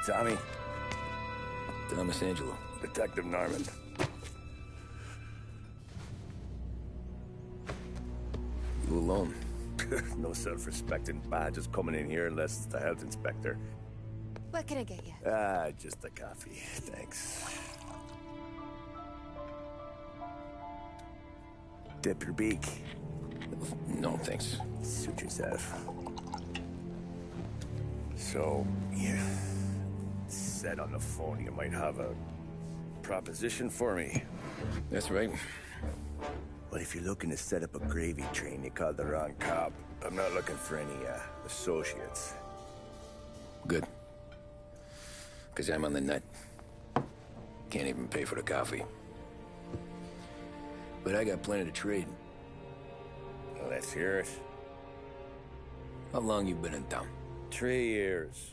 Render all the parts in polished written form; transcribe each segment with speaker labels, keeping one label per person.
Speaker 1: Tommy.
Speaker 2: Thomas Angelo.
Speaker 1: Detective Norman.
Speaker 2: You alone?
Speaker 1: No self-respecting badges coming in here unless it's the health inspector.
Speaker 3: What can I get you?
Speaker 1: Just a coffee. Thanks. Dip your beak.
Speaker 2: No, thanks.
Speaker 1: Suit yourself. So, you said on the phone you might have a proposition for me.
Speaker 2: That's right.
Speaker 1: Well, if you're looking to set up a gravy train, you called the wrong cop. I'm not looking for any, associates.
Speaker 2: Good. Because I'm on the nut. Can't even pay for the coffee. But I got plenty to trade.
Speaker 1: Well, let's hear it.
Speaker 2: How long you been in town?
Speaker 1: 3 years.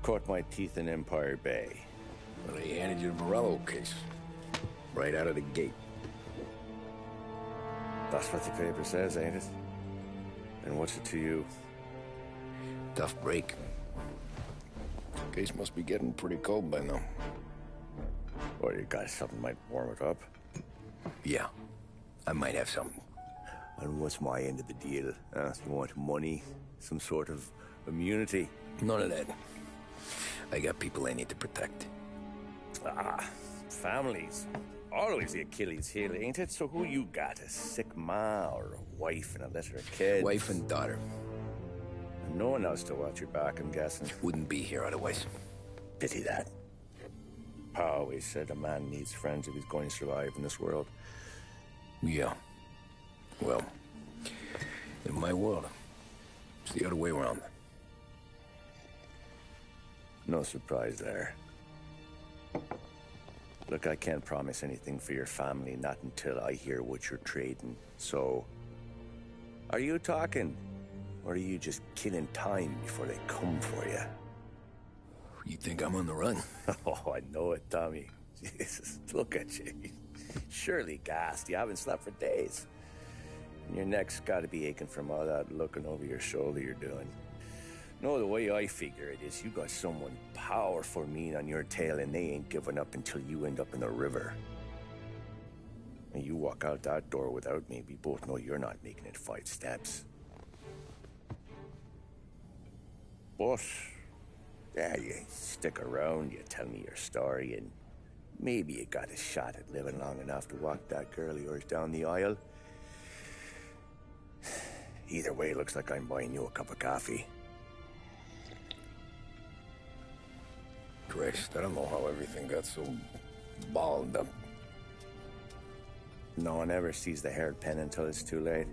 Speaker 1: Caught my teeth in Empire Bay.
Speaker 2: Well, they handed you the Morello case. Right out of the gate.
Speaker 1: That's what the paper says, ain't it? And what's it to you?
Speaker 2: Tough break. Case must be getting pretty cold by now.
Speaker 1: Or you got something might warm it up?
Speaker 2: Yeah, I might have something.
Speaker 1: And what's my end of the deal? You want money? Some sort of immunity?
Speaker 2: None of that. I got people I need to protect.
Speaker 1: Families. Always the Achilles heel, ain't it? So who you got? A sick ma or a wife and a litter of kids?
Speaker 2: Wife and daughter.
Speaker 1: And no one else to watch your back, I'm guessing.
Speaker 2: Wouldn't be here otherwise.
Speaker 1: Pity that. Pa always said a man needs friends if he's going to survive in this world.
Speaker 2: Yeah. Well, in my world, it's the other way around.
Speaker 1: No surprise there. Look, I can't promise anything for your family, not until I hear what you're trading. So, are you talking? Or are you just killing time before they come for you?
Speaker 2: You think I'm on the run?
Speaker 1: Oh, I know it, Tommy. Jesus, look at you. Surely gassed. You haven't slept for days. And your neck's got to be aching from all that looking over your shoulder you're doing. No, the way I figure it is you got someone powerful mean on your tail and they ain't giving up until you end up in the river. And you walk out that door without me, we both know you're not making it 5 steps. But, yeah, you stick around, you tell me your story, and maybe you got a shot at living long enough to walk that girl of yours down the aisle. Either way, it looks like I'm buying you a cup of coffee.
Speaker 2: Christ, I don't know how everything got so balled up.
Speaker 1: No one ever sees the haired pen until it's too late.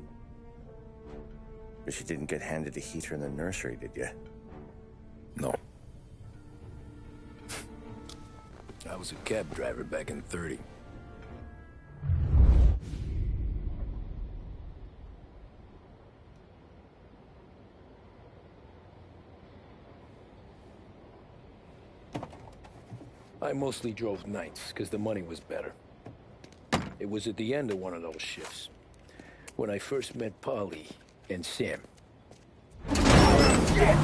Speaker 1: But you didn't get handed a heater in the nursery, did you?
Speaker 2: No. I was a cab driver back in '30. I mostly drove nights, because the money was better. It was at the end of one of those shifts, when I first met Polly and Sam. Shit!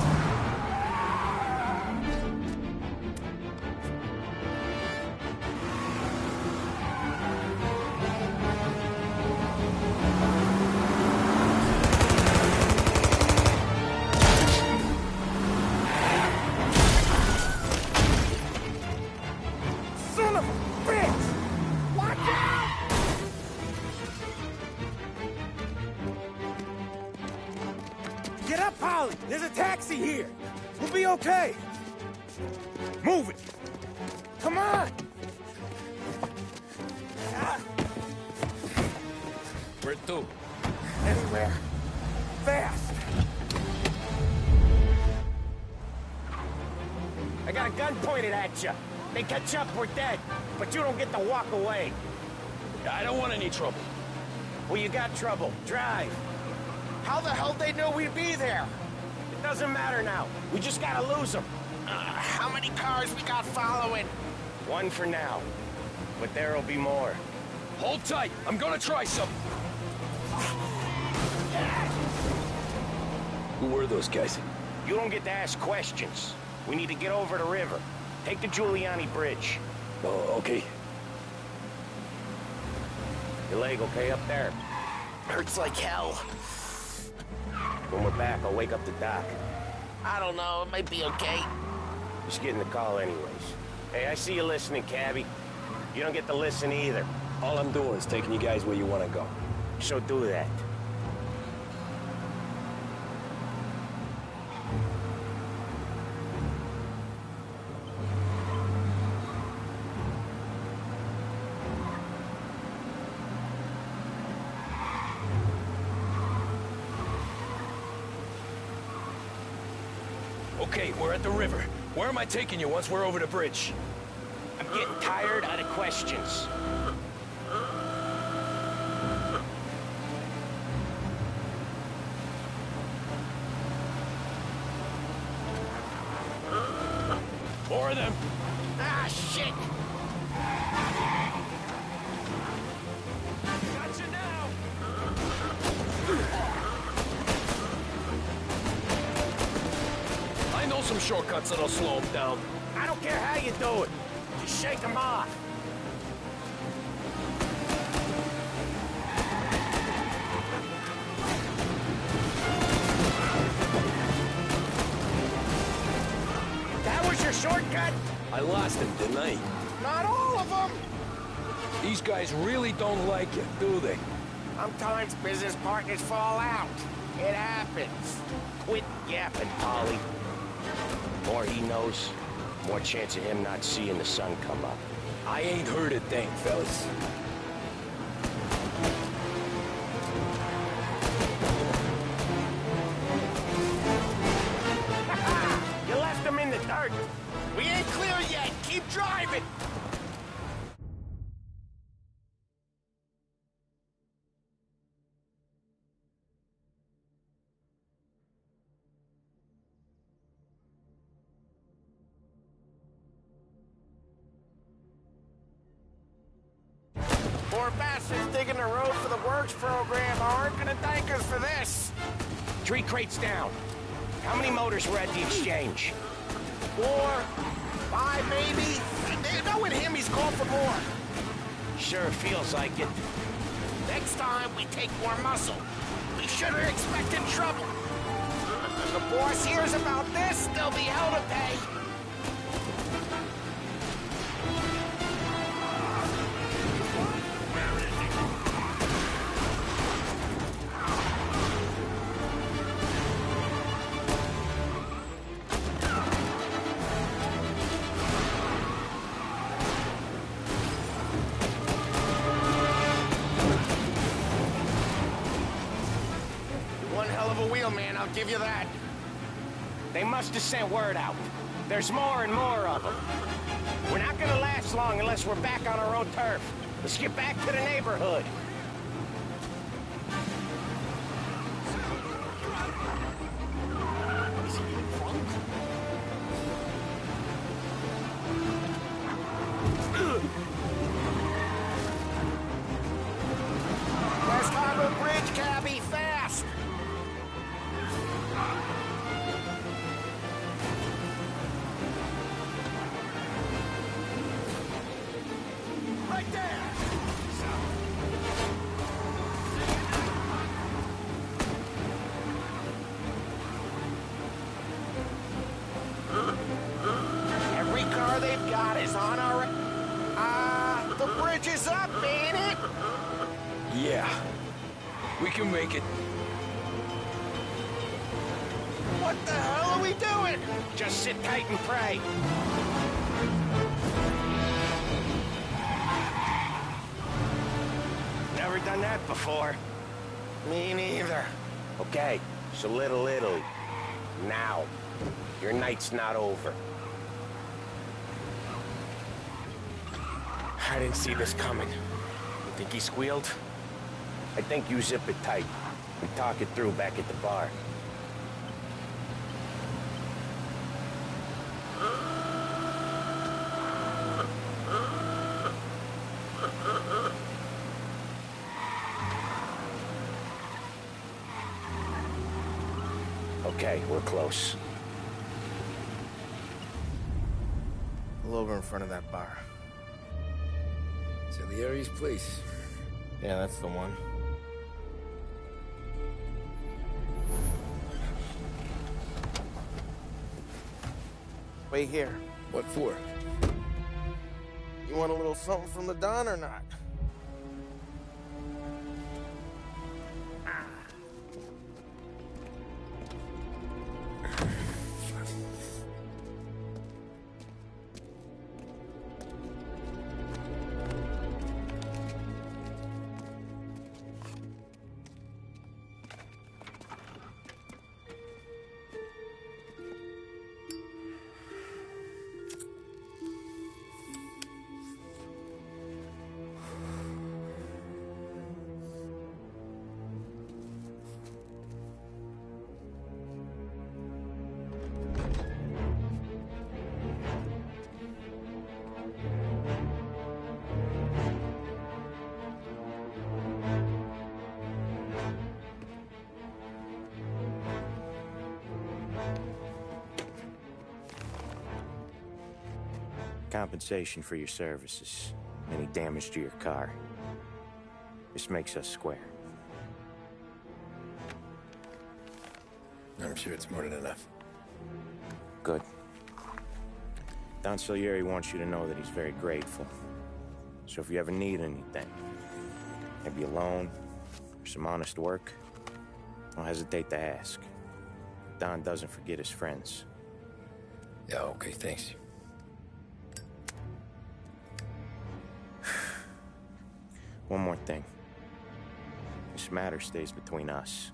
Speaker 4: Get up, Polly! There's a taxi here! We'll be okay! Move it! Come on!
Speaker 2: Where to?
Speaker 4: Anywhere. Fast! I got a gun pointed at you. They catch up, we're dead. But you don't get to walk away.
Speaker 2: I don't want any trouble.
Speaker 4: Well, you got trouble. Drive. How the hell they know we'd be there? It doesn't matter now. We just gotta lose them. How many cars we got following? One for now. But there'll be more.
Speaker 2: Hold tight. I'm gonna try something. Who were those guys?
Speaker 4: You don't get to ask questions. We need to get over the river. Take the Giuliani Bridge.
Speaker 2: Oh, okay.
Speaker 4: Your leg okay up there?
Speaker 5: Hurts like hell.
Speaker 4: When we're back, I'll wake up the doc.
Speaker 5: I don't know, it might be okay.
Speaker 4: Just getting the call anyways. Hey, I see you listening, cabbie. You don't get to listen either.
Speaker 2: All I'm doing is taking you guys where you want to go.
Speaker 4: So do that.
Speaker 2: Okay, we're at the river. Where am I taking you once we're over the bridge?
Speaker 4: I'm getting tired of the questions.
Speaker 2: More of them.
Speaker 5: Ah, shit!
Speaker 2: Got you now. I know some shortcuts that'll slow them down.
Speaker 4: I don't care how you do it. Just shake them off. That was your shortcut?
Speaker 2: I lost him, didn't I?
Speaker 4: Not all of them.
Speaker 2: These guys really don't like you, do they?
Speaker 4: Sometimes business partners fall out. It happens. Quit yapping, Polly. More he knows, more chance of him not seeing the sun come up.
Speaker 2: I ain't heard a thing, fellas.
Speaker 4: You left him in the dirt.
Speaker 5: We ain't clear yet! Keep driving! Poor bastards digging the road for the works program aren't gonna thank us for this.
Speaker 4: 3 crates down. How many motors were at the exchange?
Speaker 5: 4, 5 maybe? Knowing him, he's called for more.
Speaker 4: Sure feels like it.
Speaker 5: Next time, we take more muscle. We should have expected trouble. If the boss hears about this, there'll be hell to pay. One hell of a wheel, man, I'll give you that.
Speaker 4: They must have sent word out. There's more and more of them. We're not gonna last long unless we're back on our own turf. Let's get back to the neighborhood.
Speaker 5: West Harbor Bridge, cabbie, fast! Right there! Every car they've got is on our... the bridge is up, ain't it?
Speaker 2: Yeah. We can make it.
Speaker 5: What the hell are we doing?
Speaker 4: Just sit tight and pray. Never done that before.
Speaker 5: Me neither.
Speaker 4: Okay, so Little Italy. Now. Your night's not over. I didn't see this coming. You think he squealed? I think you zip it tight. We talk it through back at the bar. Okay, we're close. Pull over in front of that bar.
Speaker 2: Salieri's place.
Speaker 4: Yeah, that's the one. Wait here.
Speaker 2: What for?
Speaker 4: You want a little something from the Don or not?
Speaker 6: Compensation for your services. Any damage to your car. This makes us square.
Speaker 2: I'm sure it's more than enough.
Speaker 6: Good. Don Salieri wants you to know that he's very grateful. So if you ever need anything, maybe a loan, or some honest work, don't hesitate to ask. Don doesn't forget his friends.
Speaker 2: Yeah, okay, thanks.
Speaker 6: One more thing. This matter stays between us.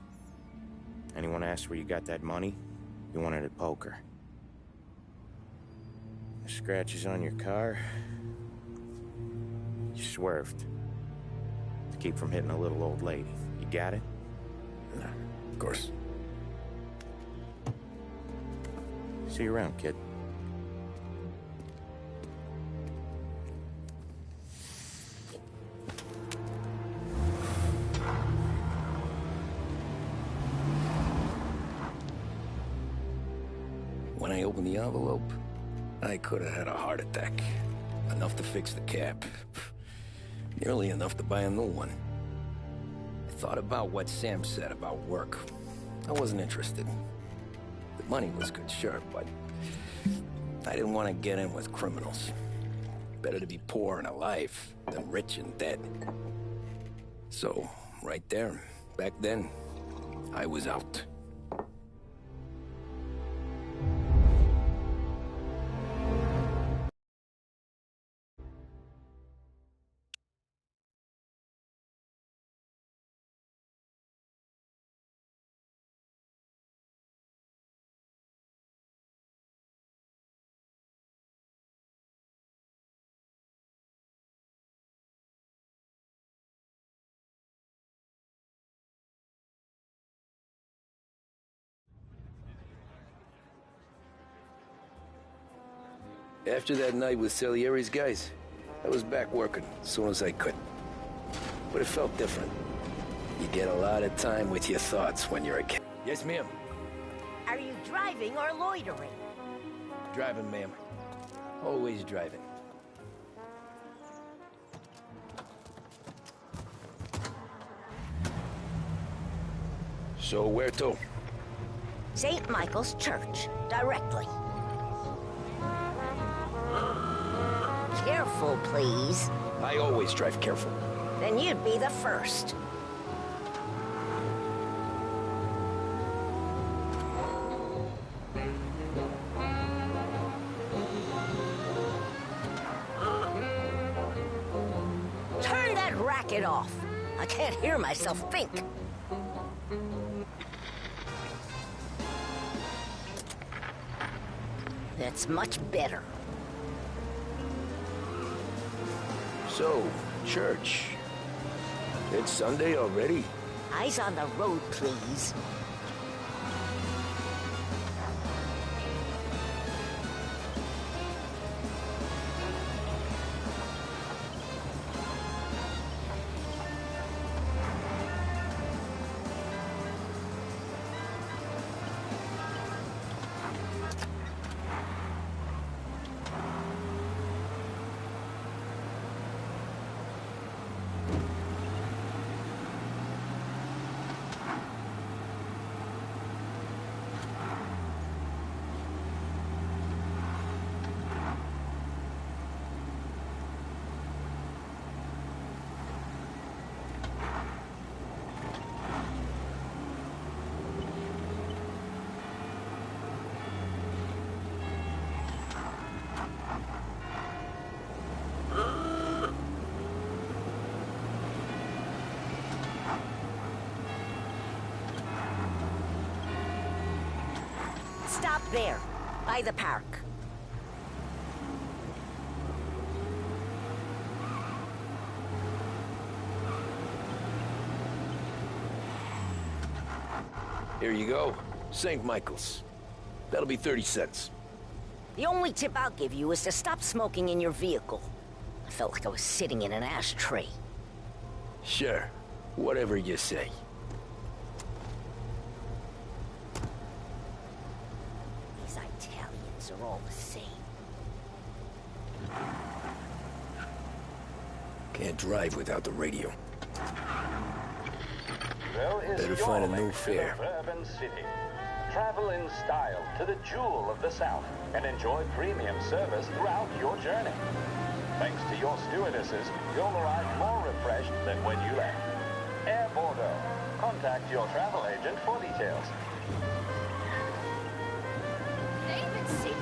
Speaker 6: Anyone asks where you got that money, you won it at poker. The scratches on your car, you swerved to keep from hitting a little old lady. You got it?
Speaker 2: No, of course.
Speaker 6: See you around, kid.
Speaker 2: When I opened the envelope, I could have had a heart attack. Enough to fix the cap. Nearly enough to buy a new one. I thought about what Sam said about work. I wasn't interested. The money was good, sure, but I didn't want to get in with criminals. Better to be poor and alive than rich and dead. So, right there, back then, I was out. After that night with Salieri's guys, I was back working as soon as I could. But it felt different. You get a lot of time with your thoughts when you're a kid. Yes, ma'am.
Speaker 7: Are you driving or loitering?
Speaker 2: Driving, ma'am. Always driving. So where to?
Speaker 7: St. Michael's Church, directly. Careful, please.
Speaker 2: I always drive careful.
Speaker 7: Then you'd be the first. Turn that racket off. I can't hear myself think. That's much better.
Speaker 2: So, church. It's Sunday already?
Speaker 7: Eyes on the road, please. stop there, by the park.
Speaker 2: Here you go. St. Michael's. That'll be 30 cents.
Speaker 7: The only tip I'll give you is to stop smoking in your vehicle. I felt like I was sitting in an ashtray.
Speaker 2: Sure. Whatever you say.
Speaker 7: These Italians are all the same.
Speaker 2: Can't drive without the radio.
Speaker 8: Better
Speaker 2: find a new fare.
Speaker 8: Urban city. Travel in style to the jewel of the South and enjoy premium service throughout your journey. Thanks to your stewardesses, you'll arrive more refreshed than when you left. Air Bordeaux. Contact your travel agent for details.
Speaker 3: David, see?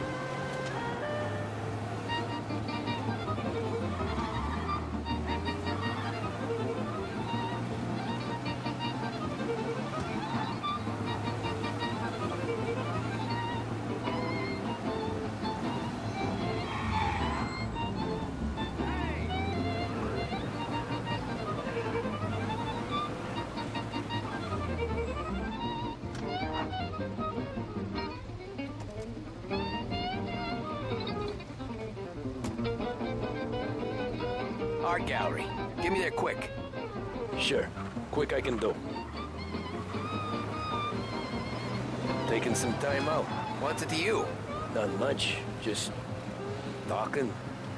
Speaker 2: Art gallery. Get me there quick. Sure. Quick I can do. Taking some time out.
Speaker 4: What's it to you?
Speaker 2: Not much. Just talking.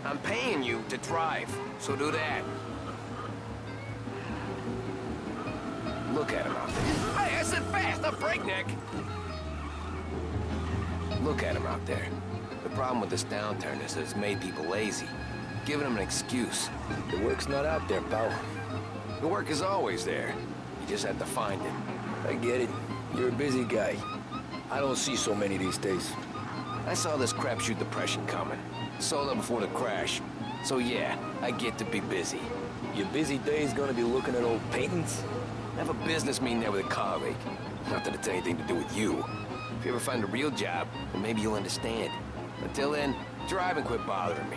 Speaker 4: I'm paying you to drive, so do that.
Speaker 2: Look at him out there.
Speaker 4: Hey, I said fast, not breakneck.
Speaker 2: Look at him out there.
Speaker 4: The problem with this downturn is that it's made people lazy, giving them an excuse.
Speaker 2: The work's not out there, pal.
Speaker 4: The work is always there. You just have to find it.
Speaker 2: I get it. You're a busy guy. I don't see so many these days.
Speaker 4: I saw this crapshoot depression coming. Sold up before the crash. So yeah, I get to be busy.
Speaker 2: Your busy day's gonna be looking at old paintings?
Speaker 4: I have a business meeting there with a colleague. Not that it's anything to do with you. If you ever find a real job, then maybe you'll understand. Until then, drive and quit bothering me.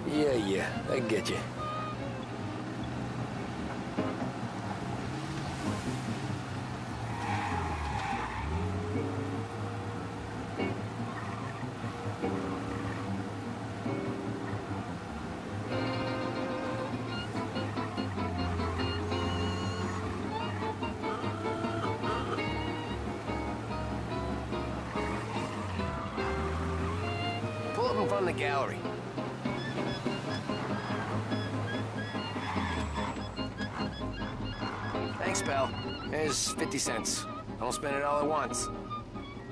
Speaker 2: Yeah, I get you.
Speaker 4: Pull up in front of the gallery. Thanks, pal. There's 50 cents. Don't spend it all at once.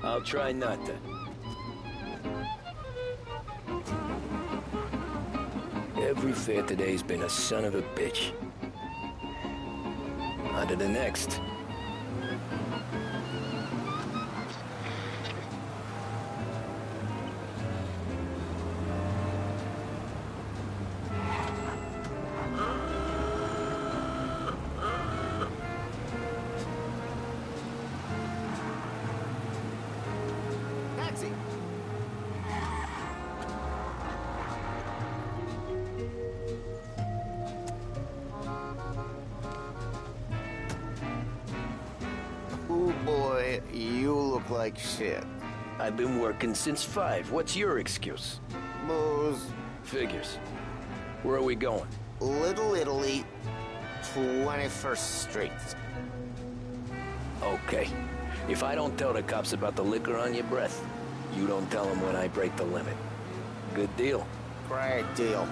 Speaker 2: I'll try not to. Every fare today's been a son of a bitch. On to the next.
Speaker 4: Taxi.
Speaker 9: Ooh boy, you look like shit.
Speaker 2: I've been working since 5. What's your excuse?
Speaker 9: Booze.
Speaker 2: Figures. Where are we going?
Speaker 9: Little Italy, 21st Street.
Speaker 2: Okay. If I don't tell the cops about the liquor on your breath, you don't tell them when I break the limit. Good deal.
Speaker 9: Great deal.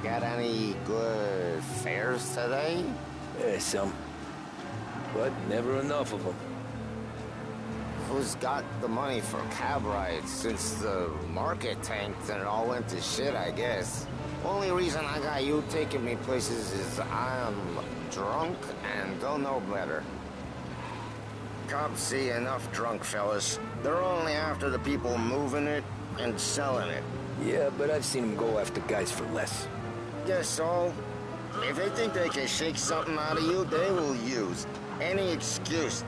Speaker 9: Got any good fares today?
Speaker 2: Some. But never enough of them.
Speaker 9: Who's got the money for cab rides since the market tanked and it all went to shit, I guess? Only reason I got you taking me places is I'm drunk and don't know better. Cops see enough drunk fellas. They're only after the people moving it and selling it.
Speaker 2: Yeah, but I've seen them go after guys for less.
Speaker 9: Guess so. If they think they can shake something out of you, they will use any excuse.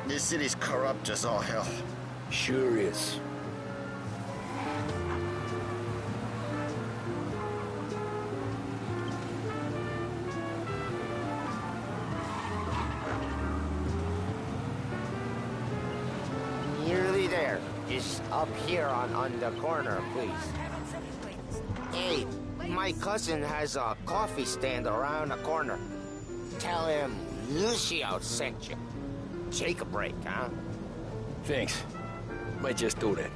Speaker 9: This city's corrupt as all hell.
Speaker 2: Sure is.
Speaker 9: Nearly there. Just up here on the corner, please. Hey, my cousin has a coffee stand around the corner. Tell him Lucio sent you. Take a break, huh?
Speaker 2: Thanks. Might just do that.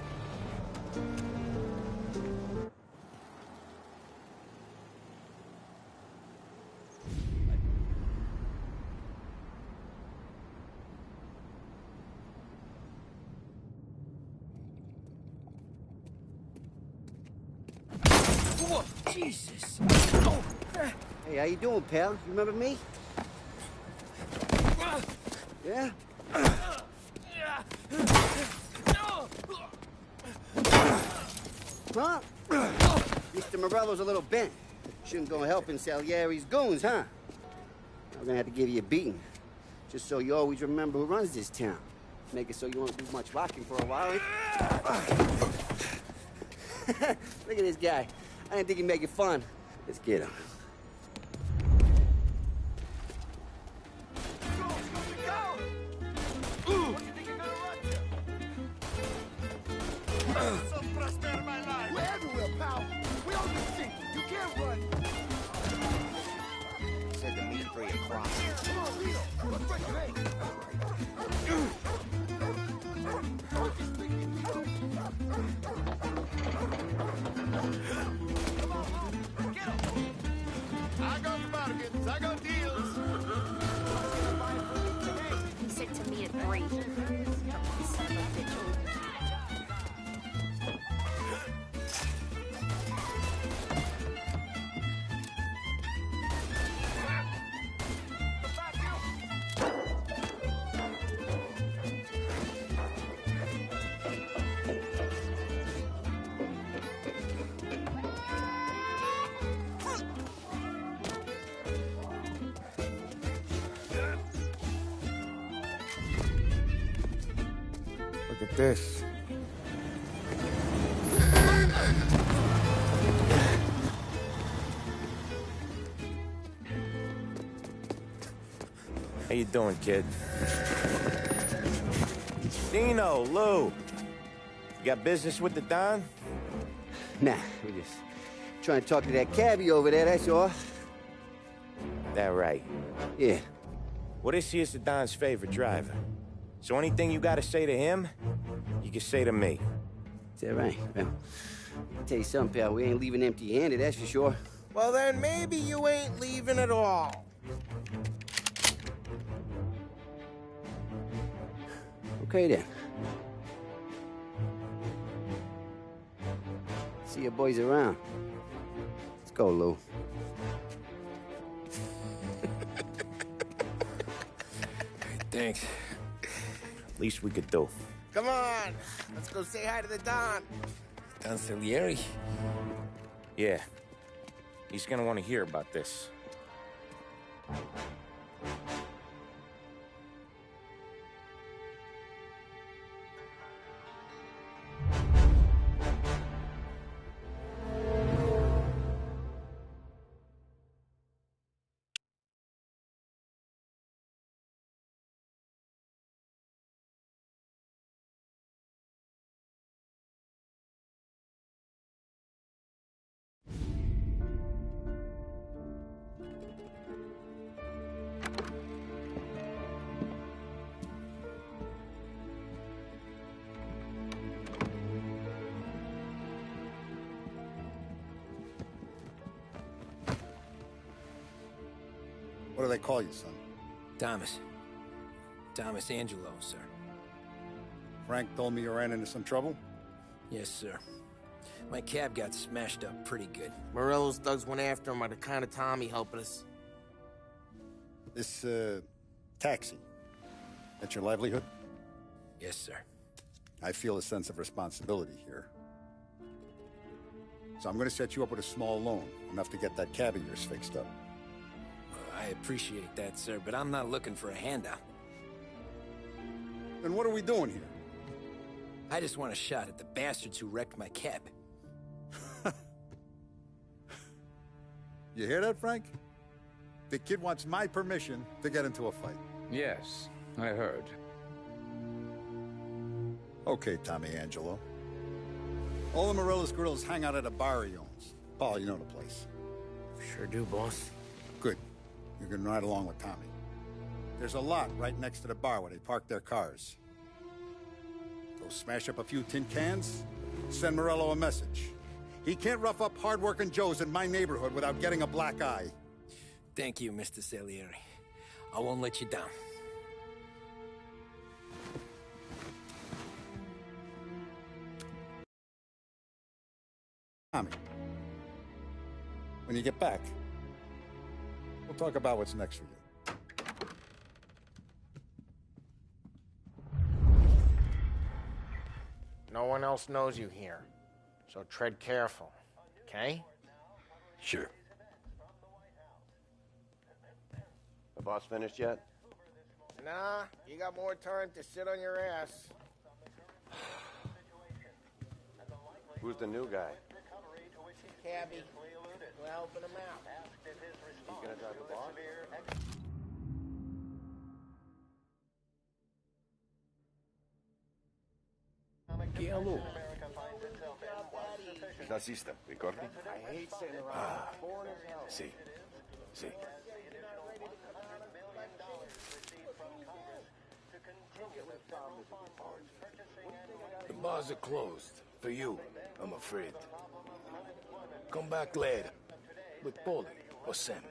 Speaker 10: Whoa, Jesus.
Speaker 2: Oh.
Speaker 10: Hey, how you doing, pal? You remember me? Yeah? Huh? Mr. Morello's a little bent. Shouldn't go helping Salieri's goons, huh? I'm gonna have to give you a beating. Just so you always remember who runs this town. Make it so you won't do much rocking for a while. Look at this guy. I didn't think he'd make it fun. Let's get him.
Speaker 9: Said to meet at 3 o'clock.
Speaker 5: I got the bargains, I got deals.
Speaker 3: He said to me at 3. Son of a bitch.
Speaker 9: Look at this.
Speaker 6: How you doing, kid? Dino, Lou. You got business with the Don?
Speaker 10: Nah, we're just trying to talk to that cabbie over there, that's all.
Speaker 6: That right.
Speaker 10: Yeah.
Speaker 6: What is he is the Don's favorite driver? So anything you gotta say to him, you can say to me.
Speaker 10: Is that right? Well, I'll tell you something, pal. We ain't leaving empty-handed, that's for sure.
Speaker 4: Well, then maybe you ain't leaving at all.
Speaker 10: Okay, then. See your boys around. Let's go, Lou.
Speaker 2: Thanks.
Speaker 6: Least we could do.
Speaker 4: Come on, let's go say hi to the Don.
Speaker 2: Don Salieri?
Speaker 6: Yeah. He's gonna want to hear about this.
Speaker 11: What do they call you, son?
Speaker 2: Thomas. Thomas Angelo, sir.
Speaker 11: Frank told me you ran into some trouble?
Speaker 2: Yes, sir. My cab got smashed up pretty good.
Speaker 4: Morello's thugs went after him by the kind of Tommy helping us.
Speaker 11: This, taxi. That's your livelihood?
Speaker 2: Yes, sir.
Speaker 11: I feel a sense of responsibility here. So I'm gonna set you up with a small loan, enough to get that cab of yours fixed up.
Speaker 2: I appreciate that, sir, but I'm not looking for a handout.
Speaker 11: Then what are we doing here?
Speaker 2: I just want a shot at the bastards who wrecked my cab.
Speaker 11: You hear that, Frank? The kid wants my permission to get into a fight.
Speaker 12: Yes, I heard.
Speaker 11: Okay, Tommy Angelo. All the Morella's girls hang out at a bar he owns. Paul, you know the place.
Speaker 4: Sure do, boss.
Speaker 11: Good. You can ride along with Tommy. There's a lot right next to the bar where they park their cars. Go smash up a few tin cans, send Morello a message. He can't rough up hard-working Joes in my neighborhood without getting a black eye.
Speaker 2: Thank you, Mr. Salieri. I won't let you down.
Speaker 11: Tommy, when you get back, we'll talk about what's next for you.
Speaker 4: No one else knows you here, so tread careful, okay?
Speaker 2: Sure.
Speaker 1: The boss finished yet?
Speaker 4: Nah, you got more time to sit on your ass.
Speaker 1: Who's the new guy?
Speaker 4: Cabby, we're helping him out.
Speaker 1: He's gonna drive the boss? Nazista, ricordi?
Speaker 4: I hate sitting around.
Speaker 1: Sì, sì.
Speaker 13: The bars are closed. For you, I'm afraid. Come back later. With Paulie or Sam.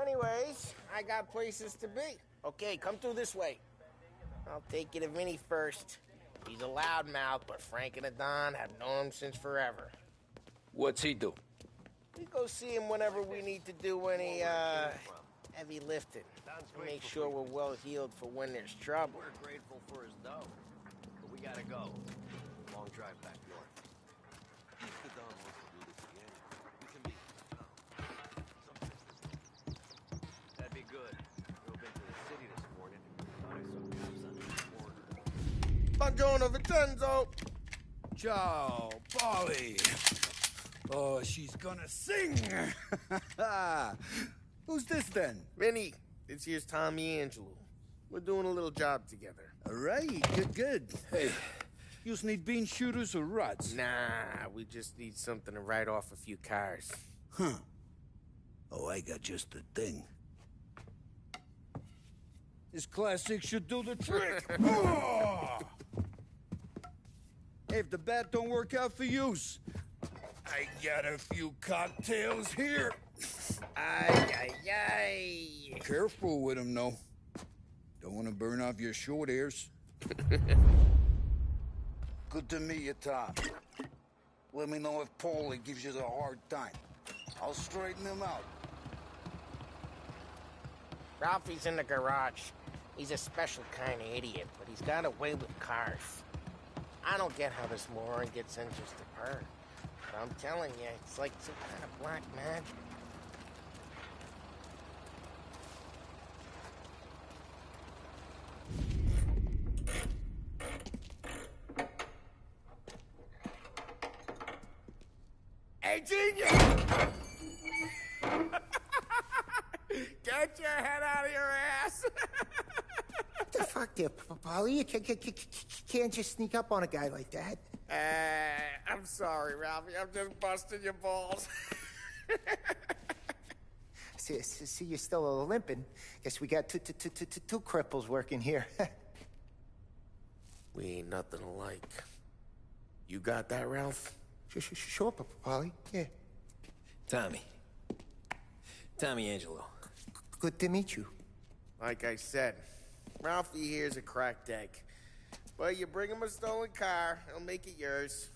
Speaker 4: Anyways, I got places to be. Okay, come through this way. I'll take you to Vinny first. He's a loudmouth, but Frank and the Don have known him since forever.
Speaker 2: What's he do?
Speaker 4: We go see him whenever we need to do any, heavy lifting. To make sure we're well healed for when there's trouble.
Speaker 14: We're grateful for his dough, but we gotta go. Long drive back north. If the Don wants to do this again, we can be. That'd be good. Drove into the city this morning. Thought I saw cops on the corner.
Speaker 4: Buongiorno, Vincenzo!
Speaker 12: Ciao, Polly. Oh, she's gonna sing.
Speaker 10: Who's this then?
Speaker 4: Vinny, this here's Tommy Angelo. We're doing a little job together.
Speaker 10: All right, good.
Speaker 12: Hey, you need bean shooters or rods?
Speaker 4: Nah, we just need something to write off a few cars.
Speaker 12: Huh. Oh, I got just the thing. This classic should do the trick. Oh! Hey, if the bat don't work out for use, I got a few cocktails here.
Speaker 4: Ay.
Speaker 12: Careful with them, though. Don't want to burn off your short hairs. Good to meet you, Tom. Let me know if Paulie gives you the hard time. I'll straighten him out.
Speaker 4: Ralphie's in the garage. He's a special kind of idiot, but he's got a way with cars. I don't get how this moron gets interest to her. But I'm telling you, it's like some kind of black magic. Hey, genius! Get your head out of your ass!
Speaker 15: What the fuck there, Paulie? You can't just sneak up on a guy like that.
Speaker 4: I'm sorry, Ralphie. I'm just busting your balls.
Speaker 15: See, you're still limping. Guess we got two cripples working here.
Speaker 4: We ain't nothing alike. You got that, Ralph?
Speaker 15: Sure, Paulie. Yeah.
Speaker 2: Tommy Angelo.
Speaker 15: Good to meet you.
Speaker 4: Like I said, Ralphie here's a cracked egg. But you bring him a stolen car, he'll make it yours.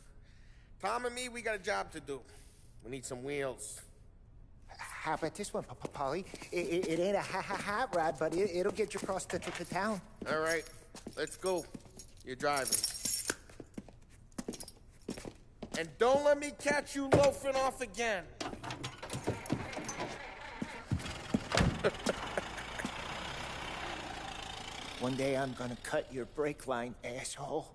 Speaker 4: Tom and me, we got a job to do. We need some wheels.
Speaker 15: How about this one, Paulie? It ain't a hot rod, but it'll get you across to town.
Speaker 4: All right, let's go. You're driving. And don't let me catch you loafing off again.
Speaker 15: One day I'm gonna cut your brake line, asshole.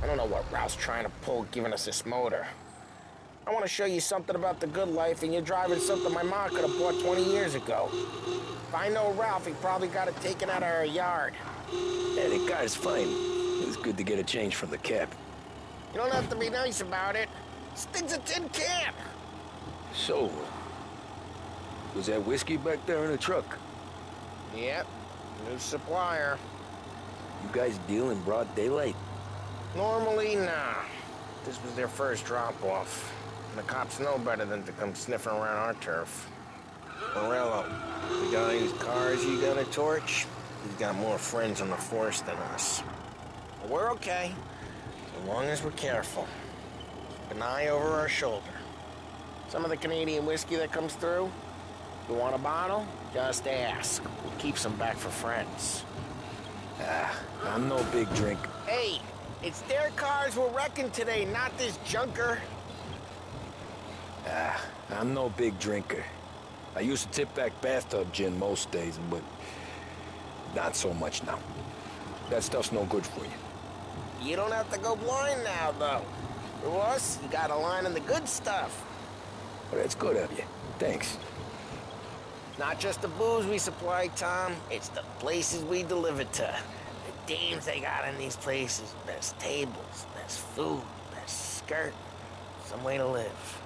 Speaker 5: I don't know what Ralph's trying to pull giving us this motor. I want to show you something about the good life, and you're driving something my mom could have bought 20 years ago. If I know Ralph, he probably got it taken out of our yard.
Speaker 2: Yeah, the car's fine. It was good to get a change from the cab.
Speaker 5: You don't have to be nice about it. This thing's a tin can.
Speaker 2: So, was that whiskey back there in the truck?
Speaker 5: Yep, new supplier.
Speaker 2: You guys deal in broad daylight?
Speaker 5: Normally, nah. This was their first drop-off. And the cops know better than to come sniffing around our turf. Morello, we got these cars you gonna torch? He's got more friends on the force than us. But we're okay, as long as we're careful. Keep an eye over our shoulder. Some of the Canadian whiskey that comes through, you want a bottle? Just ask. We'll keep some back for friends.
Speaker 2: I'm no big drink.
Speaker 5: Hey, it's their cars we're wrecking today, not this junker.
Speaker 2: I'm no big drinker. I used to tip back bathtub gin most days, but not so much now. That stuff's no good for you.
Speaker 5: You don't have to go blind now, though. For us, you got a line on the good stuff.
Speaker 2: Well, that's good of you. Thanks.
Speaker 5: Not just the booze we supply, Tom. It's the places we deliver to. The dames they got in these places. Best tables, best food, best skirt. Some way to live.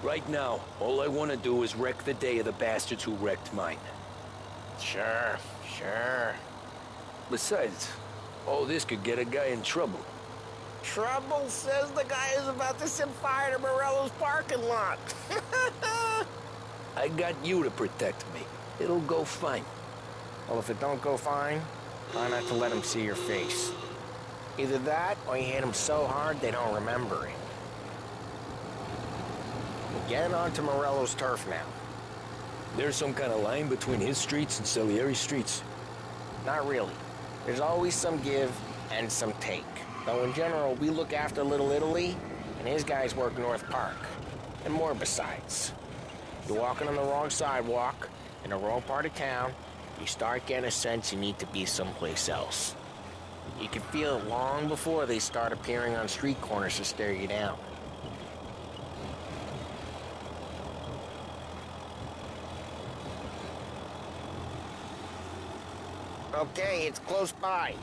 Speaker 2: Right now, all I want to do is wreck the day of the bastards who wrecked mine.
Speaker 5: Sure.
Speaker 2: Besides, all this could get a guy in trouble.
Speaker 5: Trouble says the guy is about to set fire to Morello's parking lot.
Speaker 2: I got you to protect me. It'll go fine.
Speaker 5: Well, if it don't go fine, try not to let him see your face. Either that, or you hit him so hard they don't remember it. We're getting onto Morello's turf now.
Speaker 2: There's some kind of line between his streets and Salieri's streets?
Speaker 5: Not really. There's always some give and some take. Though in general, we look after Little Italy, and his guys work North Park. And more besides. You're walking on the wrong sidewalk, in the wrong part of town, you start getting a sense you need to be someplace else. You can feel it long before they start appearing on street corners to stare you down. Okay, it's close by.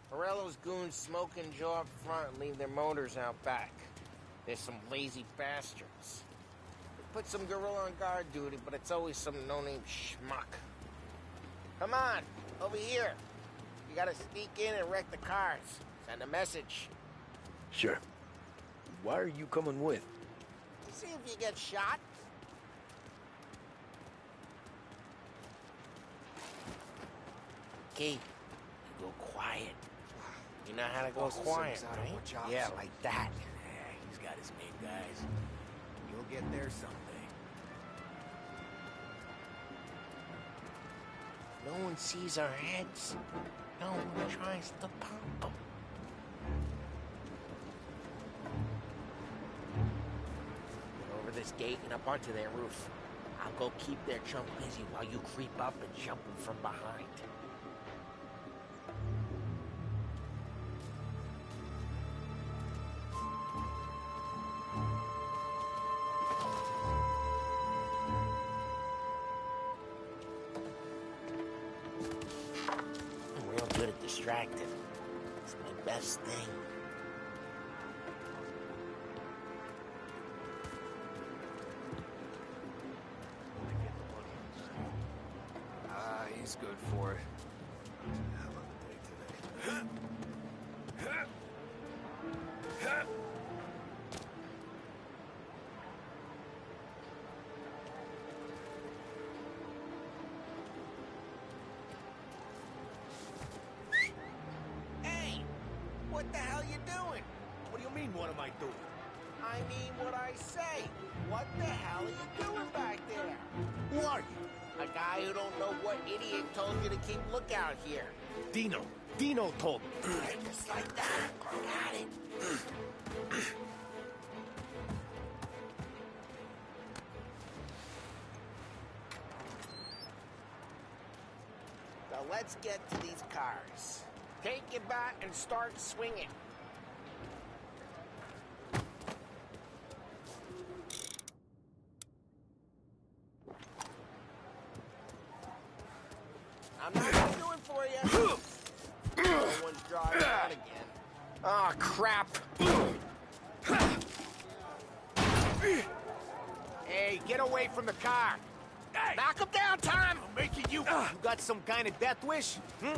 Speaker 5: Morello's goons smoke and jaw up front and leave their motors out back. There's some lazy bastards. They put some gorilla on guard duty, but it's always some no-name schmuck. Come on, over here. You gotta sneak in and wreck the cars. Send a message.
Speaker 2: Sure. Why are you coming with?
Speaker 5: See if you get shot. Key, you go quiet. You know how to go quiet, right? Yeah, like that.
Speaker 14: Yeah, he's got his main guys. You'll get there someday.
Speaker 5: No one sees our heads. No one tries to pop them. Over this gate and up onto their roof. I'll go keep their chump busy while you creep up and jump him from behind. I'm real good at distracting. It's my best thing.
Speaker 14: He's good for it. Hell of a day today.
Speaker 5: Hey! What the hell you doing?
Speaker 14: What do you mean, what am I doing?
Speaker 5: I mean what I say. What the hell are you doing back there?
Speaker 14: Who are you?
Speaker 5: A guy guy who don't know what idiot told you to keep lookout here.
Speaker 4: Dino. Dino told me.
Speaker 5: Just like that. Got it. Now let's get to these cars. Take your bat and start swinging. I'm not gonna do it for you. No one's driving out again. Oh, crap. Hey, get away from the car. Hey. Knock him down, Tom.
Speaker 4: I'm making you...
Speaker 5: You got some kind of death wish? Come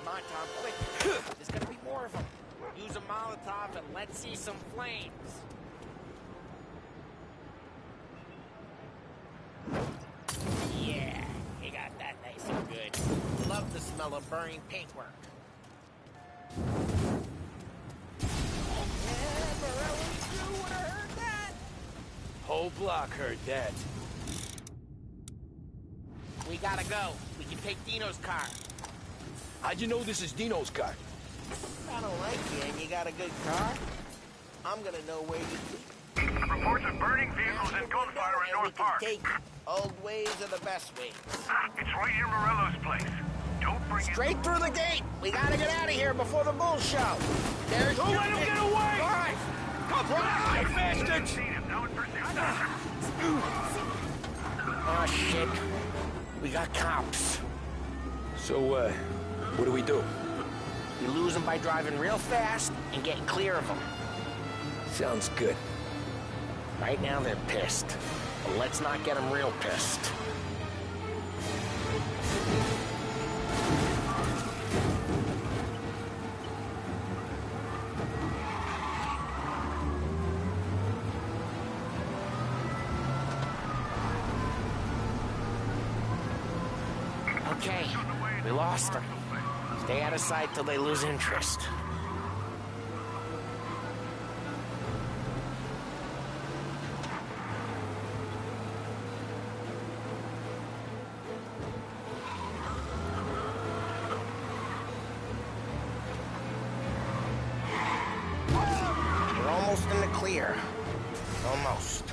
Speaker 5: on, Tom, quick. There's gonna be more of them. Use a Molotov and let's see some flames. Yeah, you got that nice and good. Love the smell of burning paintwork.
Speaker 2: Whole block heard that.
Speaker 5: We gotta go. We can take Dino's car.
Speaker 2: How'd you know this is Dino's car?
Speaker 5: I don't like you and you got a good car. I'm gonna know where you keep.
Speaker 16: Reports of burning vehicles and gunfire in North Park.
Speaker 5: Take old ways are the best ways.
Speaker 16: It's right near Morello's place. Don't bring
Speaker 5: Straight through the gate. We gotta get out of here before the bull show. There's
Speaker 4: Don't let him get away!
Speaker 5: Drive!
Speaker 4: Come on, bastards!
Speaker 5: Oh, shit. We got cops.
Speaker 2: So, what do we do?
Speaker 5: You lose them by driving real fast and getting clear of them.
Speaker 2: Sounds good.
Speaker 5: Right now they're pissed. But let's not get them real pissed. Okay, we lost them. Stay out of sight till they lose interest. We're almost in the clear. Almost.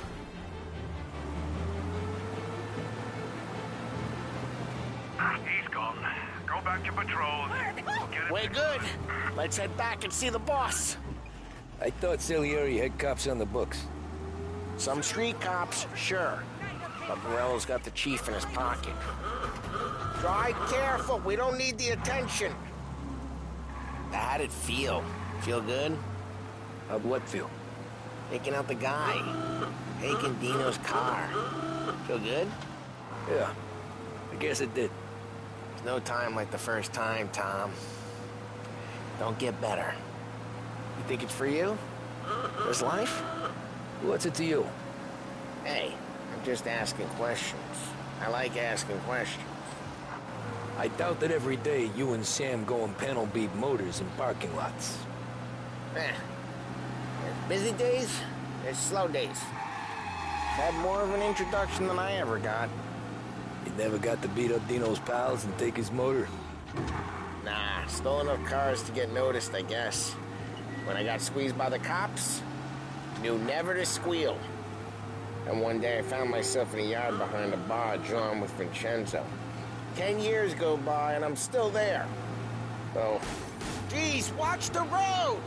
Speaker 16: He's gone. Go back to patrol.
Speaker 5: We're good. Let's head back and see the boss.
Speaker 2: I thought Salieri had cops on the books.
Speaker 5: Some street cops, sure. But Morello's got the chief in his pocket. Drive careful. We don't need the attention. How'd it feel? Feel good?
Speaker 2: How'd what feel?
Speaker 5: Taking out the guy. Taking Dino's car. Feel good?
Speaker 2: Yeah, I guess it did.
Speaker 5: There's no time like the first time, Tom. Don't get better. You think it's for you? This life?
Speaker 2: What's it to you?
Speaker 5: Hey, I'm just asking questions. I like asking questions.
Speaker 2: I doubt that every day you and Sam go and panel beat motors in parking lots.
Speaker 5: There's busy days, there's slow days. Had more of an introduction than I ever got.
Speaker 2: You never got to beat up Dino's pals and take his motor?
Speaker 5: Nah, stole enough cars to get noticed, I guess. When I got squeezed by the cops, knew never to squeal. And one day I found myself in a yard behind a bar drawn with Vincenzo. 10 years go by and I'm still there. So, geez, watch the road!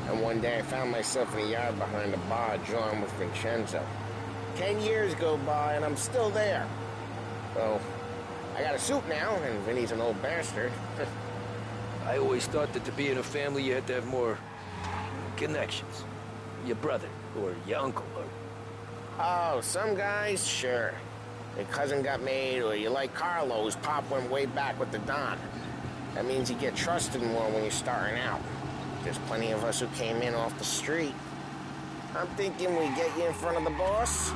Speaker 5: And one day I found myself in a yard behind a bar drawn with Vincenzo. 10 years go by and I'm still there. So, I got a suit now, and Vinny's an old bastard.
Speaker 2: I always thought that to be in a family you had to have more connections. Your brother, or your uncle, or...
Speaker 5: Oh, some guys, sure. Your cousin got made, or you like Carlo's pop went way back with the Don. That means you get trusted more when you're starting out. There's plenty of us who came in off the street. I'm thinking we get you in front of the boss,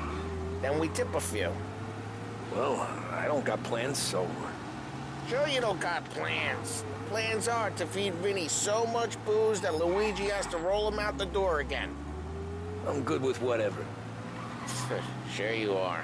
Speaker 5: then we tip a few.
Speaker 2: Well, I don't got plans, so
Speaker 5: Sure you don't got plans. Plans are to feed Vinny so much booze that Luigi has to roll him out the door again.
Speaker 2: I'm good with whatever.
Speaker 5: Sure you are.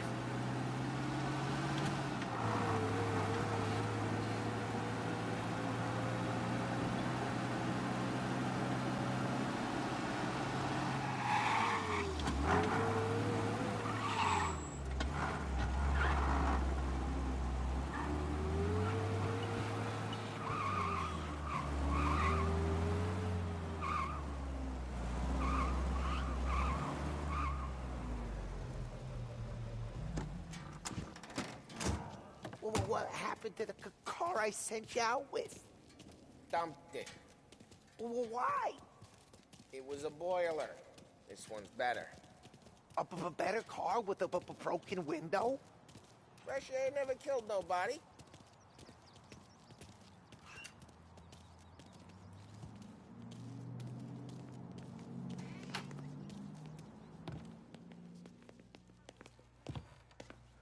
Speaker 15: Well, what happened to the car I sent you out with?
Speaker 5: Dumped it.
Speaker 15: Well, why?
Speaker 5: It was a boiler. This one's better.
Speaker 15: A better car with a broken window?
Speaker 5: Fresh air never killed nobody.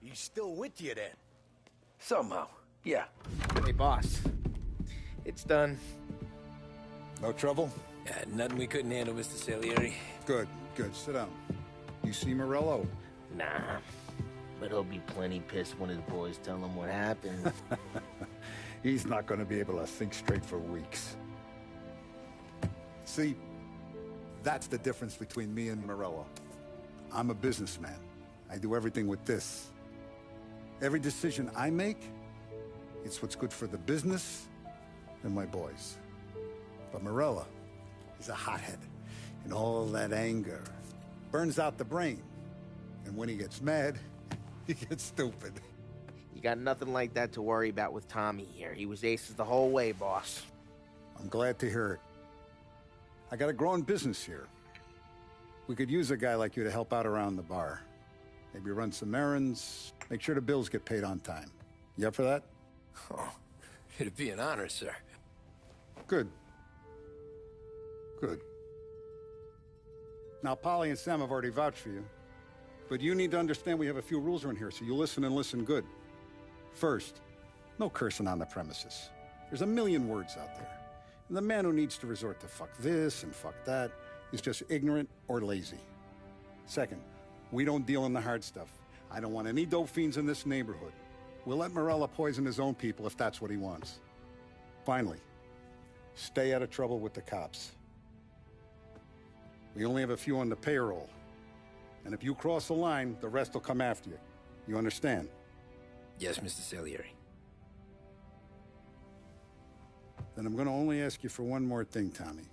Speaker 13: He's still with you then?
Speaker 2: Somehow, yeah.
Speaker 5: Hey, boss. It's done.
Speaker 11: No trouble?
Speaker 2: Nothing we couldn't handle, Mr. Salieri.
Speaker 11: Good, good. Sit down. You see Morello?
Speaker 5: Nah. But he'll be plenty pissed when his boys tell him what happened.
Speaker 11: He's not going to be able to think straight for weeks. See, that's the difference between me and Morello. I'm a businessman. I do everything with this. Every decision I make, it's what's good for the business and my boys. But Morello is a hothead, and all that anger burns out the brain. And when he gets mad, he gets stupid.
Speaker 5: You got nothing like that to worry about with Tommy here. He was aces the whole way, boss.
Speaker 11: I'm glad to hear it. I got a growing business here. We could use a guy like you to help out around the bar. Maybe run some errands, make sure the bills get paid on time. You up for that?
Speaker 2: Oh, it'd be an honor, sir.
Speaker 11: Good. Good. Now, Polly and Sam have already vouched for you. But you need to understand we have a few rules around here, so you listen and listen good. First, no cursing on the premises. There's a million words out there. And the man who needs to resort to fuck this and fuck that is just ignorant or lazy. Second, we don't deal in the hard stuff. I don't want any dope fiends in this neighborhood. We'll let Morello poison his own people if that's what he wants. Finally, stay out of trouble with the cops. We only have a few on the payroll. And if you cross the line, the rest will come after you. You understand?
Speaker 2: Yes, Mr. Salieri.
Speaker 11: Then I'm going to only ask you for one more thing, Tommy.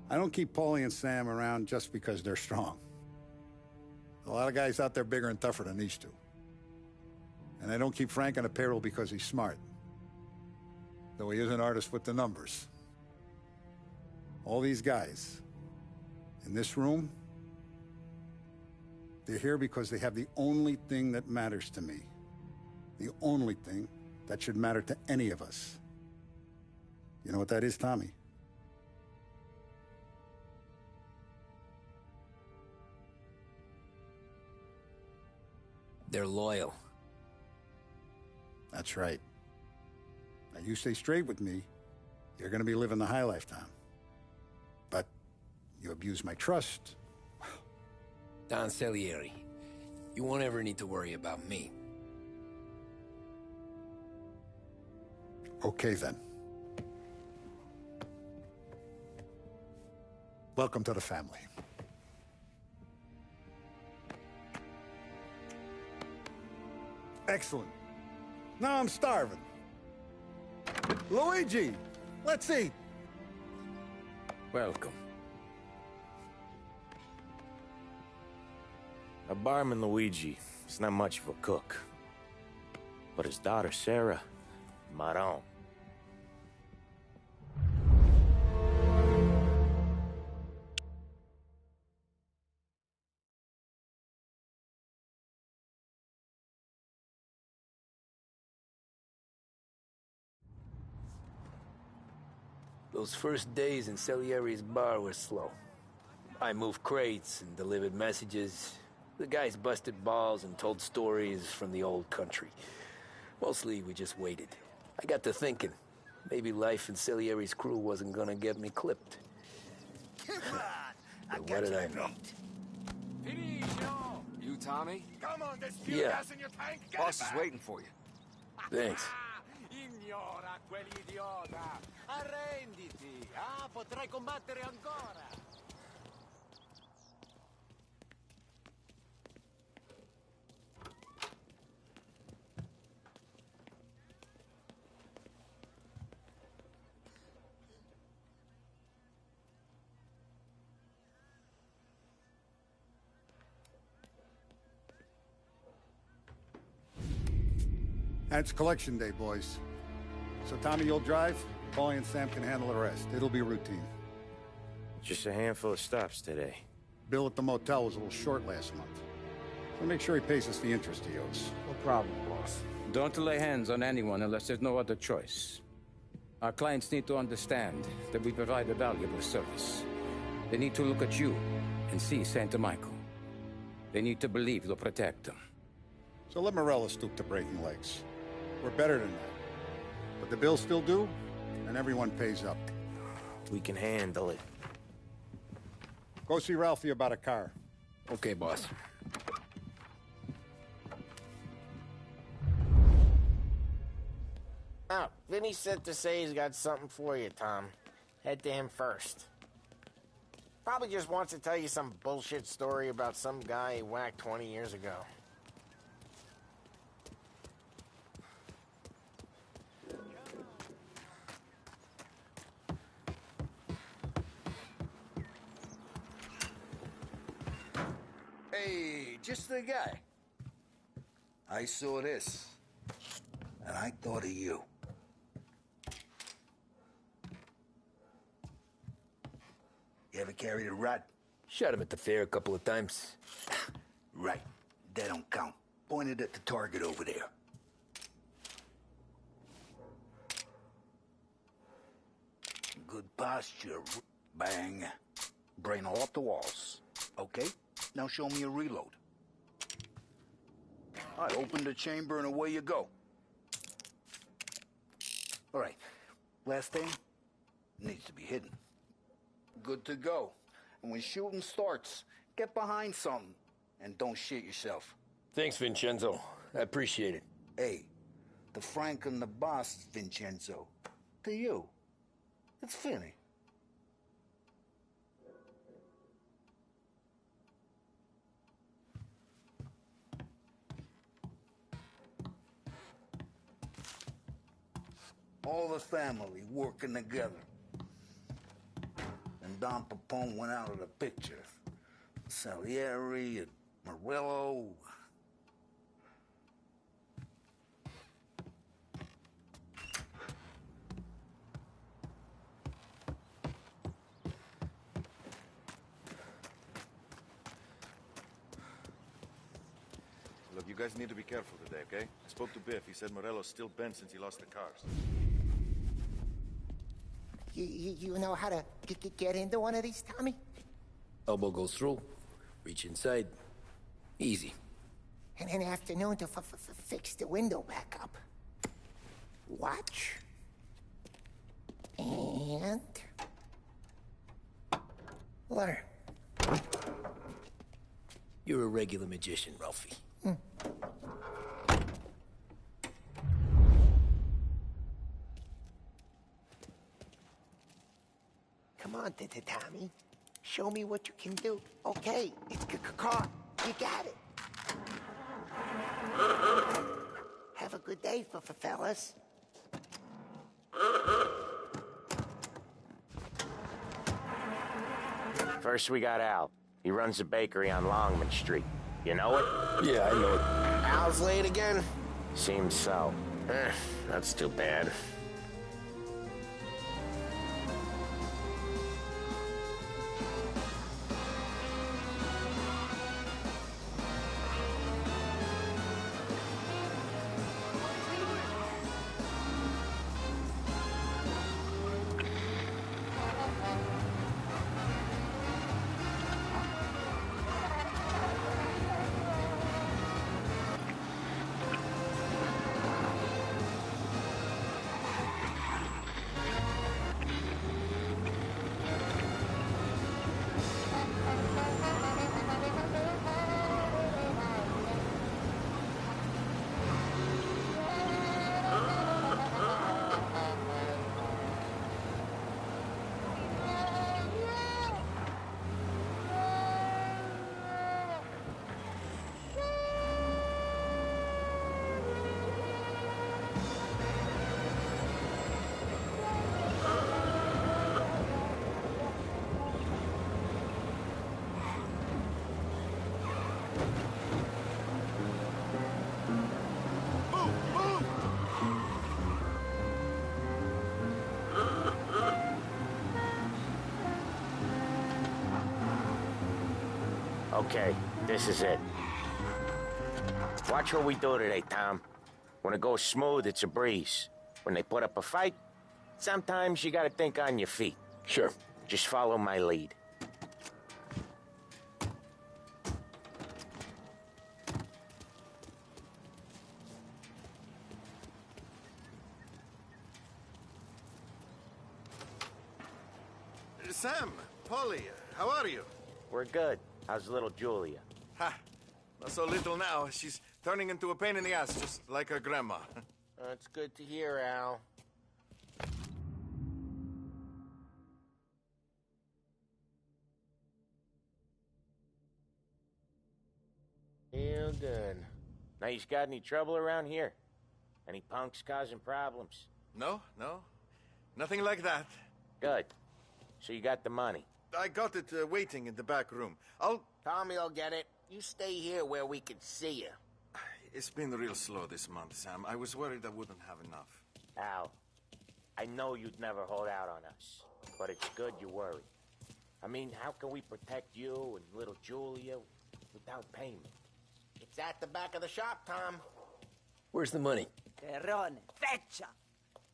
Speaker 11: I don't keep Paulie and Sam around just because they're strong. A lot of guys out there bigger and tougher than these two. And I don't keep Frank on the payroll because he's smart. Though he is an artist with the numbers. All these guys in this room, they're here because they have the only thing that matters to me. The only thing that should matter to any of us. You know what that is, Tommy?
Speaker 2: They're loyal.
Speaker 11: That's right. Now, you stay straight with me, you're gonna be living the high life, Tom. But you abuse my trust.
Speaker 2: Don Salieri, you won't ever need to worry about me.
Speaker 11: Okay, then. Welcome to the family. Excellent. Now I'm starving. Luigi, let's eat.
Speaker 1: Welcome.
Speaker 6: A barman Luigi is not much of a cook. But his daughter Sarah, Maron.
Speaker 2: Those first days in Salieri's bar were slow. I moved crates and delivered messages. The guys busted balls and told stories from the old country. Mostly, we just waited. I got to thinking. Maybe life in Salieri's crew wasn't gonna get me clipped.
Speaker 14: Come on!
Speaker 2: But what did I know?
Speaker 17: Finito! You Tommy?
Speaker 13: Come on, there's fuel
Speaker 2: Yeah.
Speaker 13: gas in your tank. Get
Speaker 17: Boss
Speaker 13: it
Speaker 17: is
Speaker 13: back.
Speaker 17: waiting for you.
Speaker 2: Thanks.
Speaker 14: Ignora quell'idiota! Arrenditi! Ah, potrai combattere ancora!
Speaker 11: And it's collection day, boys. So Tommy, you'll drive. Paulie and Sam can handle the rest. It'll be routine.
Speaker 6: Just a handful of stops today.
Speaker 11: Bill at the motel was a little short last month. So make sure he pays us the interest he owes.
Speaker 10: No problem, boss.
Speaker 17: Don't lay hands on anyone unless there's no other choice. Our clients need to understand that we provide a valuable service. They need to look at you and see Santa Michael. They need to believe you'll protect them.
Speaker 11: So let Morella stoop to breaking legs. We're better than that. But the bills still due, and everyone pays up.
Speaker 6: We can handle it.
Speaker 11: Go see Ralphie about a car.
Speaker 2: Okay, boss.
Speaker 5: Oh, Vinny said to say he's got something for you, Tom. Head to him first. Probably just wants to tell you some bullshit story about some guy he whacked 20 years ago.
Speaker 12: Hey, just the guy. I saw this, and I thought of you. You ever carried a rat?
Speaker 2: Shot him at the fair a couple of times.
Speaker 12: Right. That don't count. Pointed at the target over there. Good posture. Bang. Brain off the walls. Okay? Now show me a reload. I open the chamber and away you go. All right. Last thing needs to be hidden. Good to go. And when shooting starts, get behind something and don't shit yourself.
Speaker 2: Thanks, Vincenzo. I appreciate it.
Speaker 12: Hey, the Frank and the boss, Vincenzo. To you, it's Finny. All the family working together. And Don Papone went out of the picture. Salieri and Morello.
Speaker 18: Look, you guys need to be careful today, okay? I spoke to Biff. He said Morello's still bent since he lost the cars.
Speaker 15: You know how to get into one of these, Tommy?
Speaker 2: Elbow goes through. Reach inside. Easy.
Speaker 15: And an afternoon to fix the window back up. Watch. And... learn.
Speaker 2: You're a regular magician, Ralphie.
Speaker 15: Come on, Tommy. Show me what you can do. Okay, it's car. You got it. Have a good day, fellas.
Speaker 5: First, we got Al. He runs a bakery on Longman Street. You know it?
Speaker 2: Yeah, I know it.
Speaker 5: Al's late again? Seems so. That's too bad. Okay, this is it. Watch what we do today, Tom. When it goes smooth, it's a breeze. When they put up a fight, sometimes you gotta think on your feet.
Speaker 2: Sure.
Speaker 5: Just follow my lead.
Speaker 18: Sam, Polly, how are you?
Speaker 5: We're good. How's little Julia?
Speaker 18: Ha! Not so little now. She's turning into a pain in the ass, just like her grandma.
Speaker 5: That's good to hear, Al. Real good. Now, you got any trouble around here? Any punks causing problems?
Speaker 18: No, no. Nothing like that.
Speaker 5: Good. So you got the money?
Speaker 18: I got it waiting in the back room.
Speaker 5: Tommy will get it. You stay here where we can see you.
Speaker 18: It's been real slow this month, Sam. I was worried I wouldn't have enough.
Speaker 5: Al, I know you'd never hold out on us, but it's good you worry. I mean, how can we protect you and little Julia without payment? It's at the back of the shop, Tom.
Speaker 2: Where's the money?
Speaker 19: Terrone, feccia!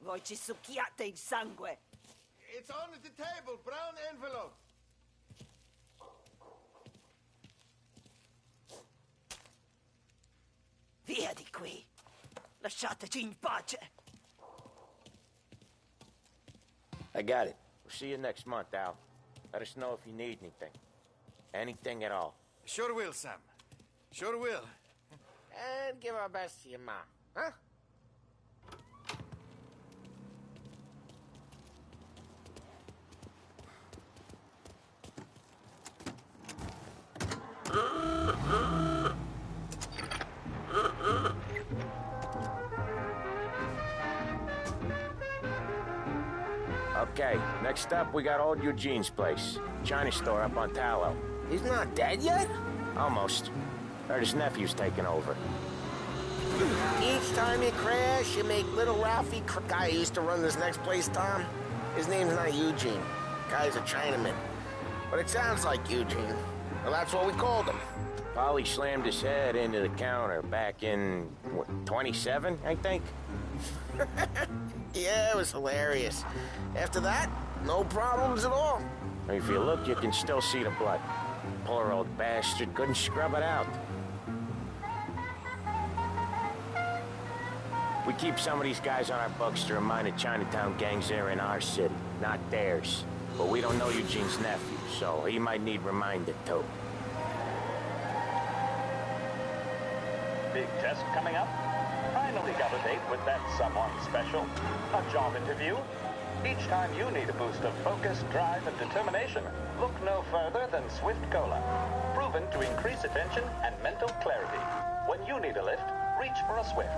Speaker 19: Voi ci succhiate il sangue!
Speaker 18: It's on the table, brown envelope.
Speaker 19: Via di qui! Lasciateci in pace!
Speaker 2: I got it.
Speaker 5: We'll see you next month, Al. Let us know if you need anything. Anything at all.
Speaker 18: Sure will, Sam. Sure will.
Speaker 5: And give our best to your mom, huh? Okay, next up, we got old Eugene's place. China store up on Tallow. He's not dead yet? Almost. Heard his nephew's taking over. Each time you crash, you make little Ralphie... Guy who used to run this next place, Tom. His name's not Eugene. Guy's a Chinaman. But it sounds like Eugene. Well, that's what we called him. Polly slammed his head into the counter back in, what, 27, I think? Yeah, it was hilarious. After that, no problems at all. If you look, you can still see the blood. Poor old bastard couldn't scrub it out. We keep some of these guys on our books to remind the Chinatown gangs they're in our city, not theirs. But we don't know Eugene's nephew, so he might need reminded too.
Speaker 8: Big test coming up? Finally got a date with that someone special. A job interview? Each time you need a boost of focus, drive, and determination, look no further than Swift Cola. Proven to increase attention and mental clarity. When you need a lift, reach for a Swift.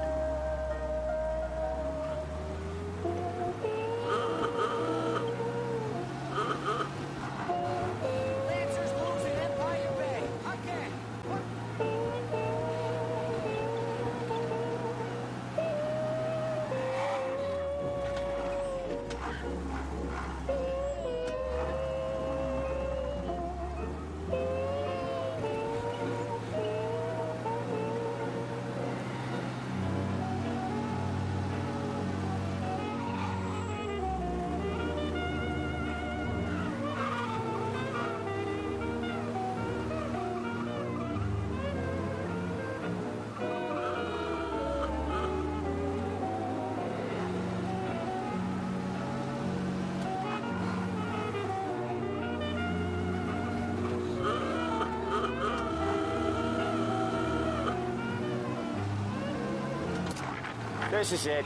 Speaker 5: This is it.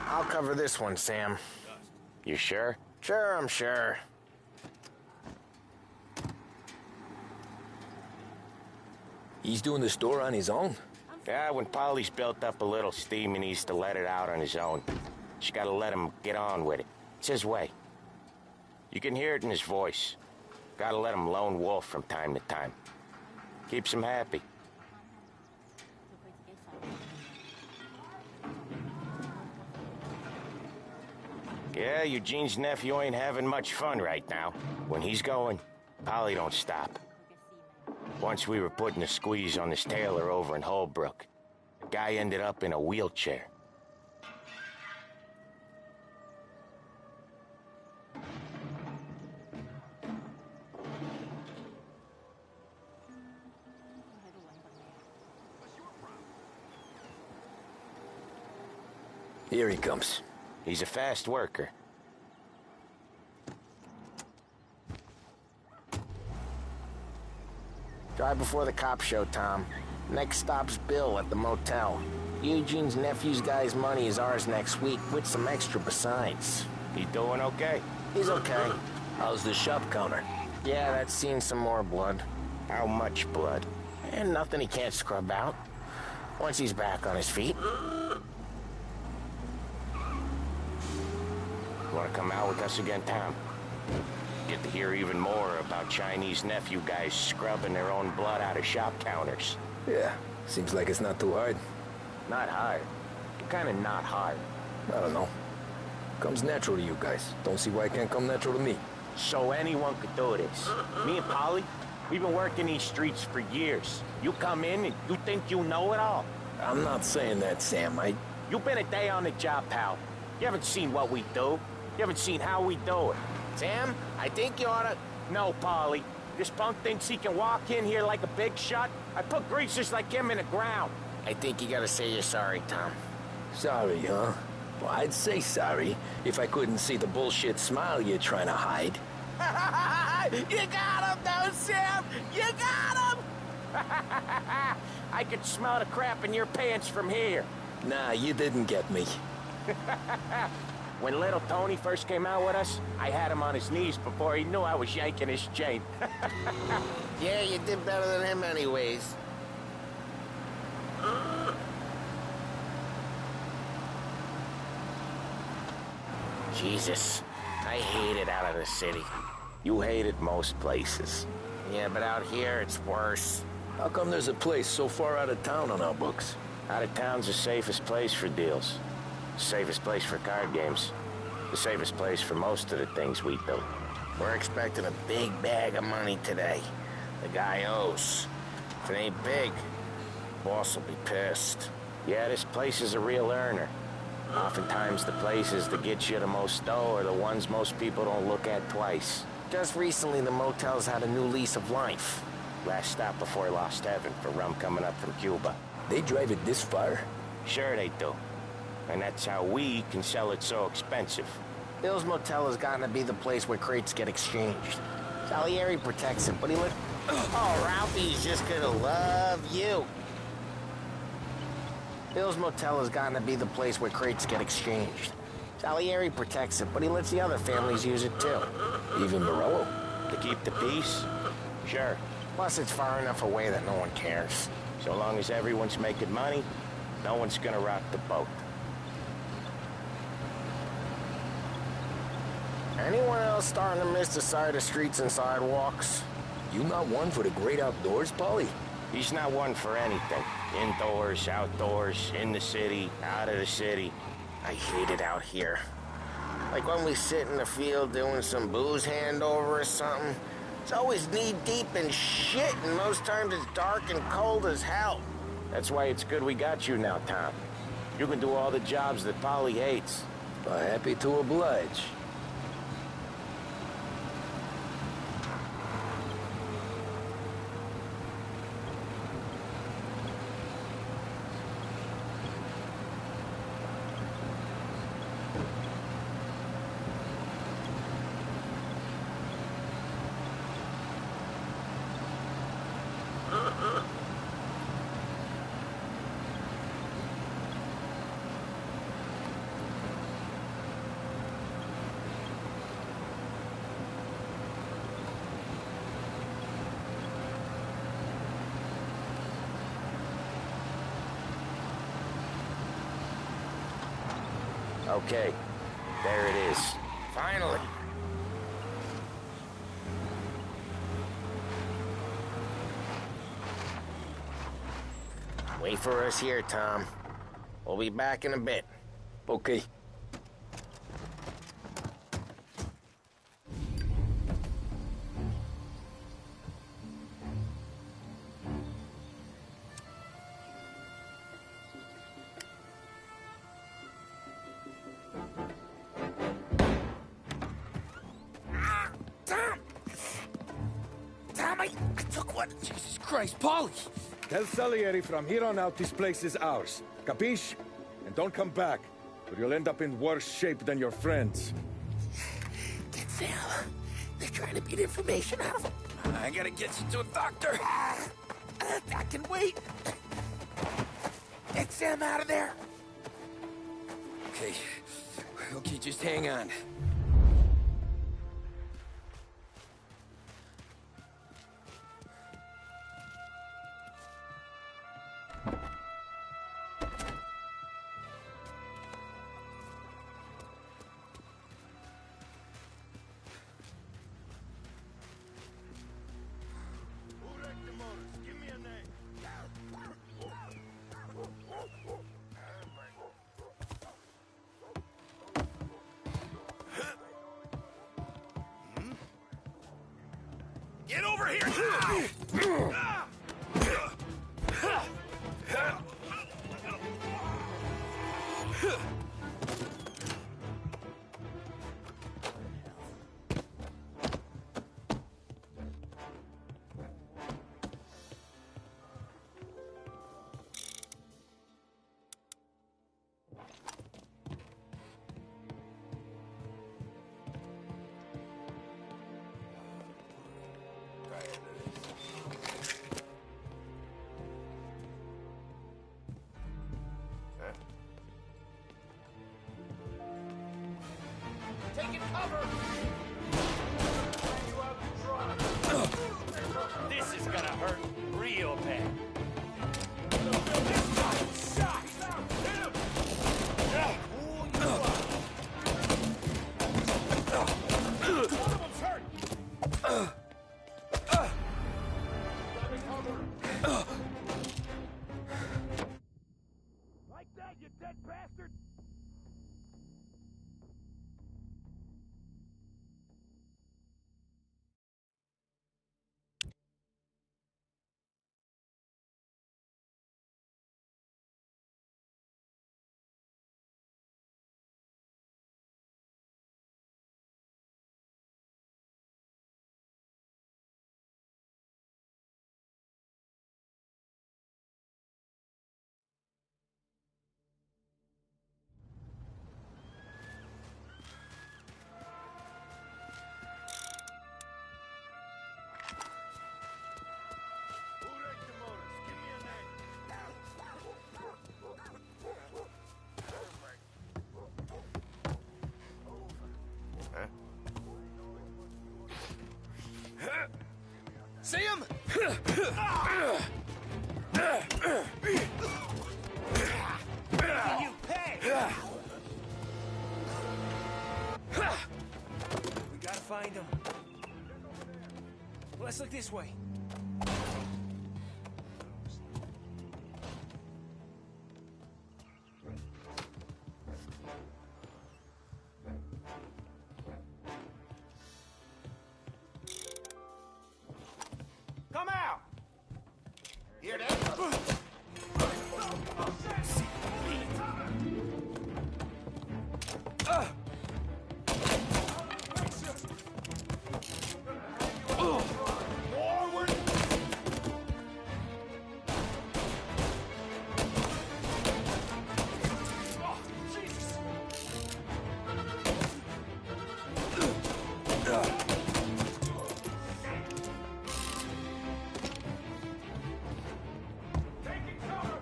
Speaker 5: I'll cover this one, Sam. You sure? Sure, I'm sure.
Speaker 2: He's doing the store on his own?
Speaker 5: Yeah, when Polly's built up a little steam, he needs to let it out on his own. Just gotta let him get on with it. It's his way. You can hear it in his voice. Gotta let him lone wolf from time to time. Keeps him happy.
Speaker 4: Yeah, Eugene's nephew ain't having much fun right now. When he's going, Polly don't stop. Once we were putting a squeeze on this tailor over in Holbrook. The guy ended up in a wheelchair.
Speaker 2: Here he comes.
Speaker 4: He's a fast worker.
Speaker 5: Drive before the cops show, Tom. Next stop's Bill at the motel. Eugene's nephew's guy's money is ours next week, with some extra besides.
Speaker 4: He doing okay?
Speaker 5: He's okay.
Speaker 2: How's the shop counter?
Speaker 5: Yeah, that's seen some more blood.
Speaker 4: How much blood?
Speaker 5: And nothing he can't scrub out. Once he's back on his feet.
Speaker 4: Want to come out with us again, Tom? Get to hear even more about Chinese nephew guys scrubbing their own blood out of shop counters.
Speaker 2: Yeah, seems like it's not too hard.
Speaker 4: Not hard? Kind of not hard.
Speaker 2: I don't know. Comes natural to you guys. Don't see why it can't come natural to me.
Speaker 4: So anyone could do this. Me and Polly, we've been working these streets for years. You come in and you think you know it all.
Speaker 2: I'm not saying that, Sam.
Speaker 4: You've been a day on the job, pal. You haven't seen what we do. You haven't seen how we do it.
Speaker 5: Sam, I think you oughta...
Speaker 4: No, Polly. This punk thinks he can walk in here like a big shot. I put greasers like him in the ground.
Speaker 5: I think you gotta say you're sorry, Tom.
Speaker 2: Sorry, huh? Well, I'd say sorry if I couldn't see the bullshit smile you're trying to hide.
Speaker 4: You got him, though, Sam! You got him! I could smell the crap in your pants from here.
Speaker 2: Nah, you didn't get me.
Speaker 4: When little Tony first came out with us, I had him on his knees before he knew I was yanking his chain.
Speaker 5: Yeah, you did better than him anyways. Jesus, I hate it out of the city.
Speaker 4: You hate it most places.
Speaker 5: Yeah, but out here, it's worse.
Speaker 2: How come there's a place so far out of town on our books?
Speaker 4: Out of town's the safest place for deals. The safest place for card games. The safest place for most of the things we do.
Speaker 5: We're expecting a big bag of money today. The guy owes. If it ain't big, boss will be pissed.
Speaker 4: Yeah, this place is a real earner. Oftentimes the places that get you the most dough are the ones most people don't look at twice.
Speaker 5: Just recently, the motel's had a new lease of life.
Speaker 4: Last stop before Lost Heaven for rum coming up from Cuba.
Speaker 2: They drive it this far?
Speaker 4: Sure they do. And that's how we can sell it so expensive.
Speaker 5: Bill's Motel has gotten to be the place where crates get exchanged. Salieri protects it, but he look... Oh, Ralphie's just gonna love you. Bill's Motel has gotten to be the place where crates get exchanged. Salieri protects it, but he lets the other families use it too.
Speaker 2: Even Morello?
Speaker 4: To keep the peace? Sure.
Speaker 5: Plus, it's far enough away that no one cares.
Speaker 4: So long as everyone's making money, no one's gonna rock the boat.
Speaker 5: Anyone else starting to miss the side of streets and sidewalks?
Speaker 2: You not one for the great outdoors, Polly?
Speaker 4: He's not one for anything. Indoors, outdoors, in the city, out of the city.
Speaker 5: I hate it out here. Like when we sit in the field doing some booze handover or something. It's always knee-deep in shit, and most times it's dark and cold as hell.
Speaker 4: That's why it's good we got you now, Tom. You can do all the jobs that Polly hates.
Speaker 2: Happy to oblige.
Speaker 4: Okay, there it is.
Speaker 5: Finally. Wait for us here, Tom. We'll be back in a bit.
Speaker 2: Okay. Took what? Jesus Christ, Paulie!
Speaker 20: Tell Salieri from here on out this place is ours. Capiche? And don't come back, or you'll end up in worse shape than your friends.
Speaker 2: Get Sam. They're trying to beat information out of him. I gotta get you to a doctor. I can wait. Get Sam out of there. Okay, just hang on.
Speaker 4: Get over here! Taking cover! This is gonna hurt real bad. Shot! Hit him! One of them's hurt! Like that, you dead bastard! See him? You pay! We gotta find him. Let's look this way. Come out! Here they go. Forward! Oh, Jesus! Taking cover!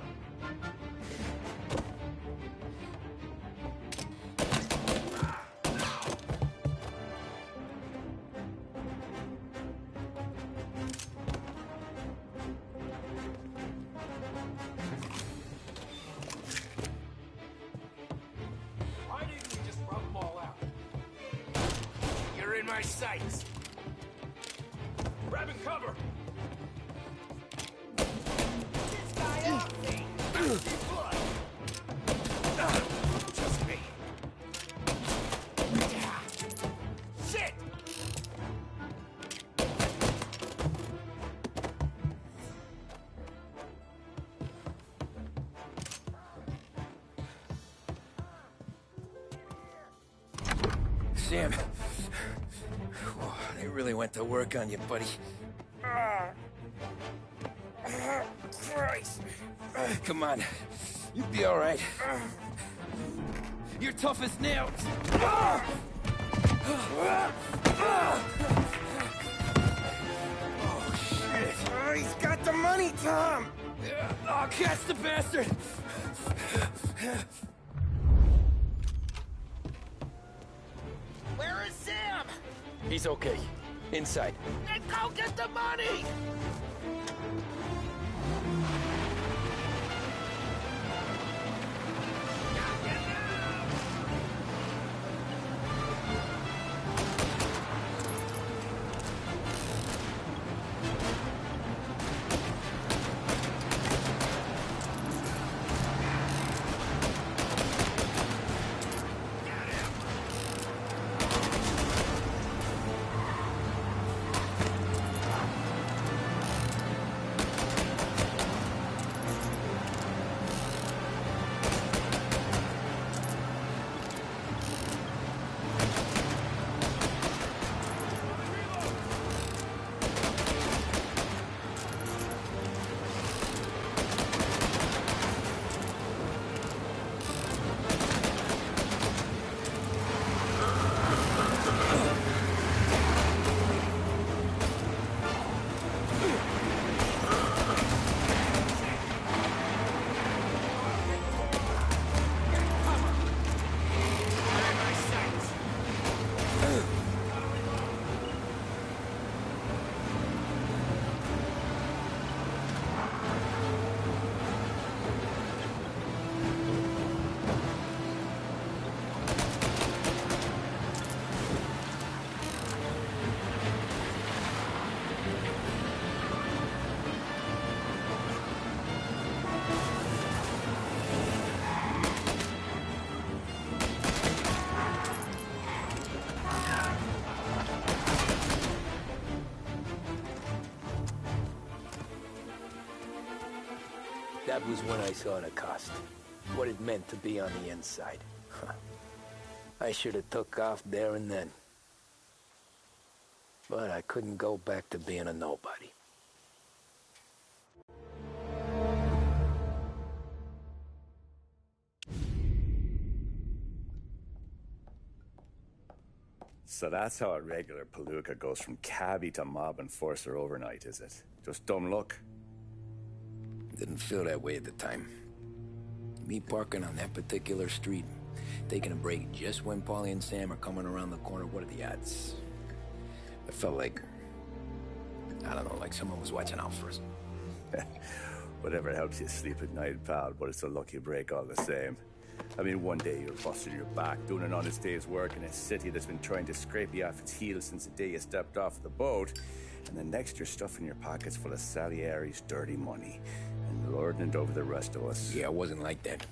Speaker 4: Why didn't we just rub them all out? You're in my sights. Grabbing cover. This guy off me. Just me. Shit!
Speaker 2: Sam. Whoa, they really went to work on you, buddy. Christ! Come on. You'll be all right. You're tough as nails.
Speaker 4: Oh, shit. Oh, he's got the money, Tom.
Speaker 2: Oh, catch the bastard!
Speaker 4: Where is Sam?
Speaker 2: He's okay. Inside.
Speaker 4: Then go get the money!
Speaker 2: That was when I saw the cost. What it meant to be on the inside. I should have took off there and then. But I couldn't go back to being a nobody.
Speaker 1: So that's how a regular palooka goes from cabbie to mob enforcer overnight, is it? Just dumb luck?
Speaker 2: Didn't feel that way at the time. Me parking on that particular street, taking a break just when Paulie and Sam are coming around the corner, what are the odds? I felt like, I don't know, like someone was watching out for us.
Speaker 1: Whatever helps you sleep at night, pal, but it's a lucky break all the same. I mean, one day you're busting your back, doing an honest day's work in a city that's been trying to scrape you off its heels since the day you stepped off the boat, and the next you're stuffing your pockets full of Salieri's dirty money and lording it over the rest of us.
Speaker 2: Yeah, it wasn't like that.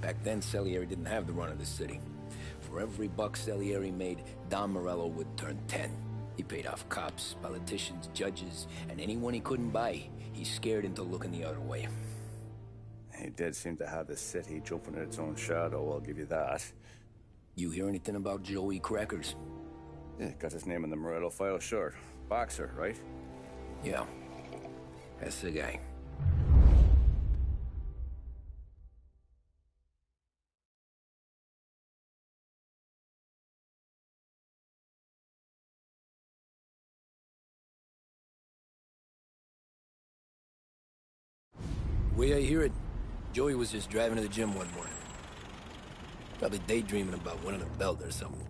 Speaker 2: Back then, Salieri didn't have the run of the city. For every buck Salieri made, Don Morello would turn 10. He paid off cops, politicians, judges, and anyone he couldn't buy, he scared into looking the other way.
Speaker 1: He did seem to have the city jumping at its own shadow, I'll give you that.
Speaker 2: You hear anything about Joey Crackers?
Speaker 1: Yeah, got his name in the Morello file, sure. Boxer, right?
Speaker 2: Yeah, that's the guy. Way I hear it, Joey was just driving to the gym one morning. Probably daydreaming about winning a belt or something.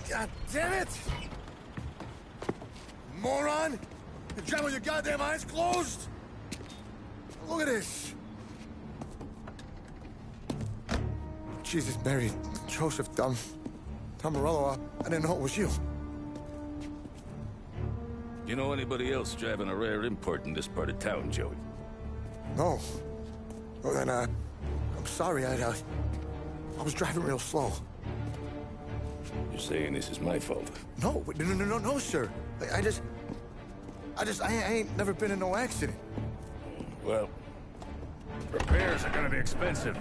Speaker 11: God damn it! Moron! You're driving with your goddamn eyes closed? Look at this! Jesus, Mary, Joseph, Tom Morello, I didn't know it was you.
Speaker 21: You know anybody else driving a rare import in this part of town, Joey?
Speaker 11: No. Well, then, I'm sorry, I was driving real slow.
Speaker 21: You're saying this is my fault?
Speaker 11: No, no, sir. I ain't never been in no accident.
Speaker 21: Well, repairs are gonna be expensive.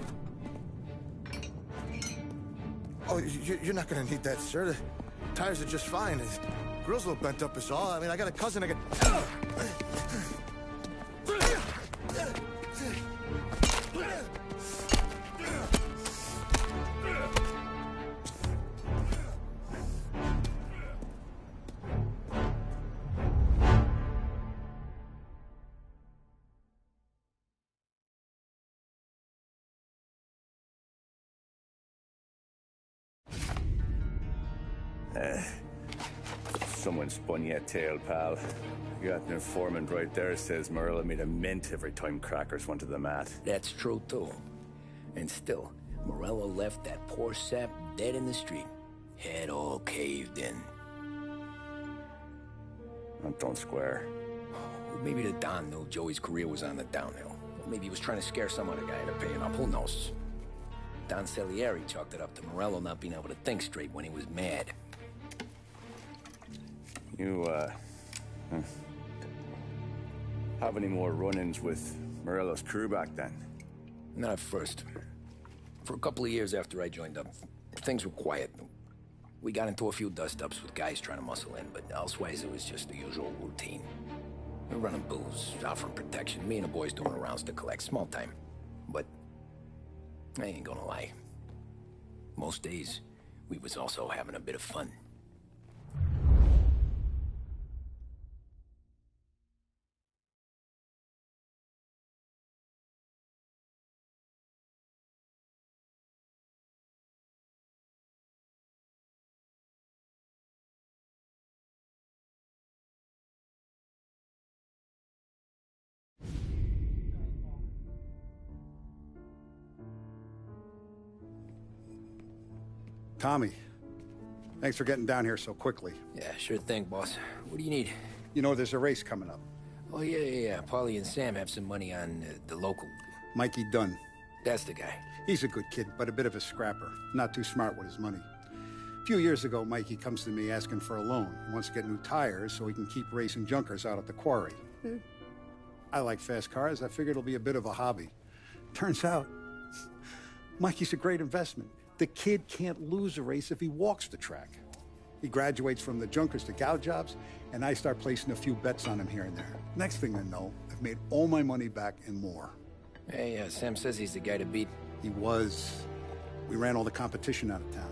Speaker 11: Oh, you're not gonna need that, sir. The tires are just fine. The grill's a little bent up is all. I mean, I got a cousin I can...
Speaker 1: Someone spun you a tale, pal. You got an informant right there says Morello made a mint every time crackers went to the mat.
Speaker 2: That's true, too. And still, Morello left that poor sap dead in the street. Head all caved in.
Speaker 1: That don't square.
Speaker 2: Maybe the Don knew Joey's career was on the downhill. Maybe he was trying to scare some other guy into paying up. Who knows? Don Salieri chalked it up to Morello not being able to think straight when he was mad.
Speaker 1: You, have any more run-ins with Morello's crew back then?
Speaker 2: Not at first. For a couple of years after I joined up, things were quiet. We got into a few dust-ups with guys trying to muscle in, but elsewise it was just the usual routine. We were running booze, offering protection, me and the boys doing rounds to collect, small time. But I ain't gonna lie. Most days, we was also having a bit of fun.
Speaker 11: Tommy, thanks for getting down here so quickly.
Speaker 2: Yeah, sure thing, boss. What do you need?
Speaker 11: You know there's a race coming up.
Speaker 2: Oh, yeah. Paulie and Sam have some money on the local...
Speaker 11: Mikey Dunn.
Speaker 2: That's the guy.
Speaker 11: He's a good kid, but a bit of a scrapper. Not too smart with his money. A few years ago, Mikey comes to me asking for a loan. He wants to get new tires so he can keep racing junkers out at the quarry. I like fast cars. I figured it'll be a bit of a hobby. Turns out, Mikey's a great investment. The kid can't lose a race if he walks the track. He graduates from the junkers to gal jobs, and I start placing a few bets on him here and there. Next thing I know, I've made all my money back and more.
Speaker 2: Hey, Sam says he's the guy to beat.
Speaker 11: He was. We ran all the competition out of town.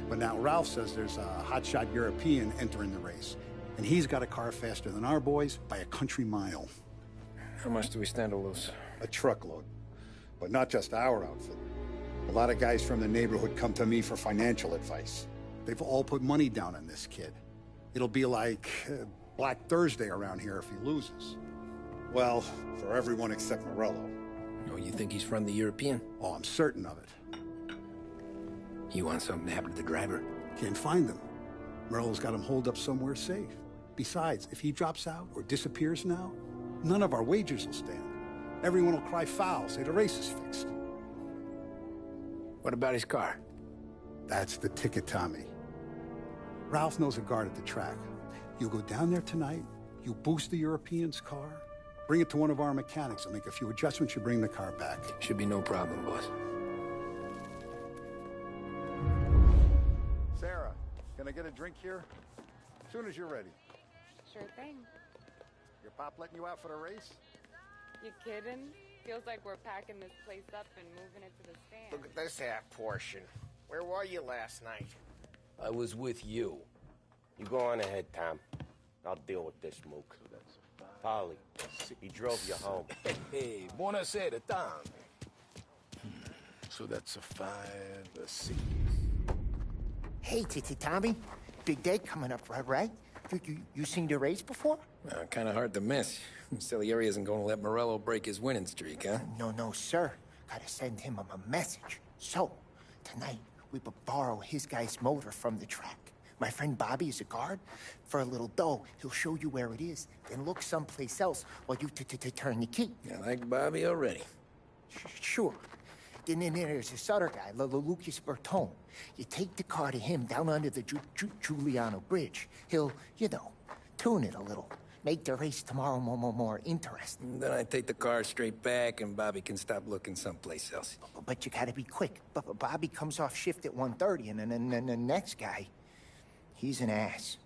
Speaker 11: But now Ralph says there's a hotshot European entering the race, and he's got a car faster than our boys by a country mile.
Speaker 2: How much do we stand to lose?
Speaker 11: A truckload. But not just our outfit. A lot of guys from the neighborhood come to me for financial advice. They've all put money down on this kid. It'll be like Black Thursday around here if he loses. Well, for everyone except Morello.
Speaker 2: Oh, you think he's from the European?
Speaker 11: Oh, I'm certain of it.
Speaker 2: You want something to happen to the driver?
Speaker 11: Can't find him. Morello's got him holed up somewhere safe. Besides, if he drops out or disappears now, none of our wagers will stand. Everyone will cry foul, say the race is fixed.
Speaker 2: What about his car?
Speaker 11: That's the ticket, Tommy. Ralph knows a guard at the track. You go down there tonight, you boost the European's car, bring it to one of our mechanics, and make a few adjustments, you bring the car back.
Speaker 2: Should be no problem, boss.
Speaker 11: Sarah, can I get a drink here? As soon as you're ready.
Speaker 7: Sure thing.
Speaker 11: Your pop letting you out for the race?
Speaker 7: You kidding? Feels like we're packing this place up and moving it to the stand.
Speaker 5: Look at this half portion. Where were you last night?
Speaker 2: I was with you.
Speaker 5: You go on ahead, Tom. I'll deal with this mook. Polly, he drove you home.
Speaker 13: Hey, buonasera, Tom. So that's a 5, a 6.
Speaker 15: Hey, Tommy. Big day coming up, right? You seen the race before?
Speaker 2: Kind of hard to miss. Salieri isn't going to let Morello break his winning streak, huh?
Speaker 15: No, sir. Gotta send him a message. So, tonight, we borrow his guy's motor from the track. My friend Bobby is a guard. For a little dough, he'll show you where it is, then look someplace else while you turn the key.
Speaker 2: I like Bobby already.
Speaker 15: Sure. Then there's this other guy, Lucas Bertone. You take the car to him down under the Giuliano Bridge. He'll, tune it a little. Make the race tomorrow more interesting.
Speaker 2: Then I take the car straight back, and Bobby can stop looking someplace else.
Speaker 15: But you gotta be quick. But Bobby comes off shift at 1:30, and then the next guy, he's an ass.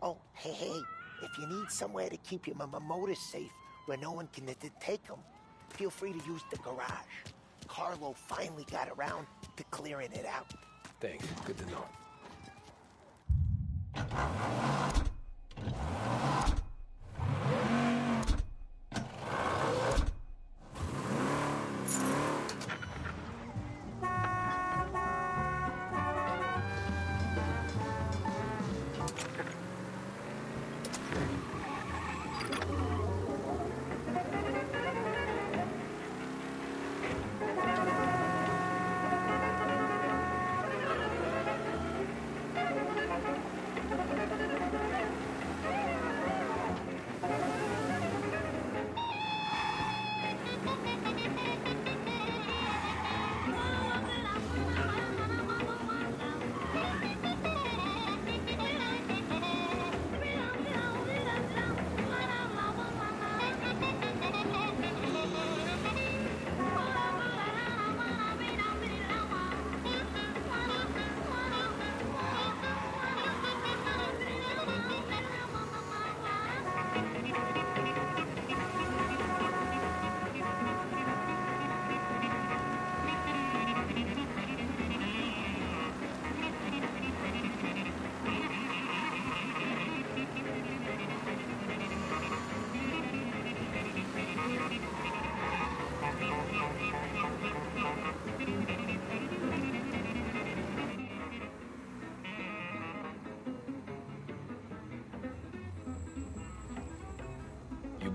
Speaker 15: Oh, hey, if you need somewhere to keep your motor safe, where no one can take them, feel free to use the garage. Carlo finally got around to clearing it out.
Speaker 2: Thanks. Good to know.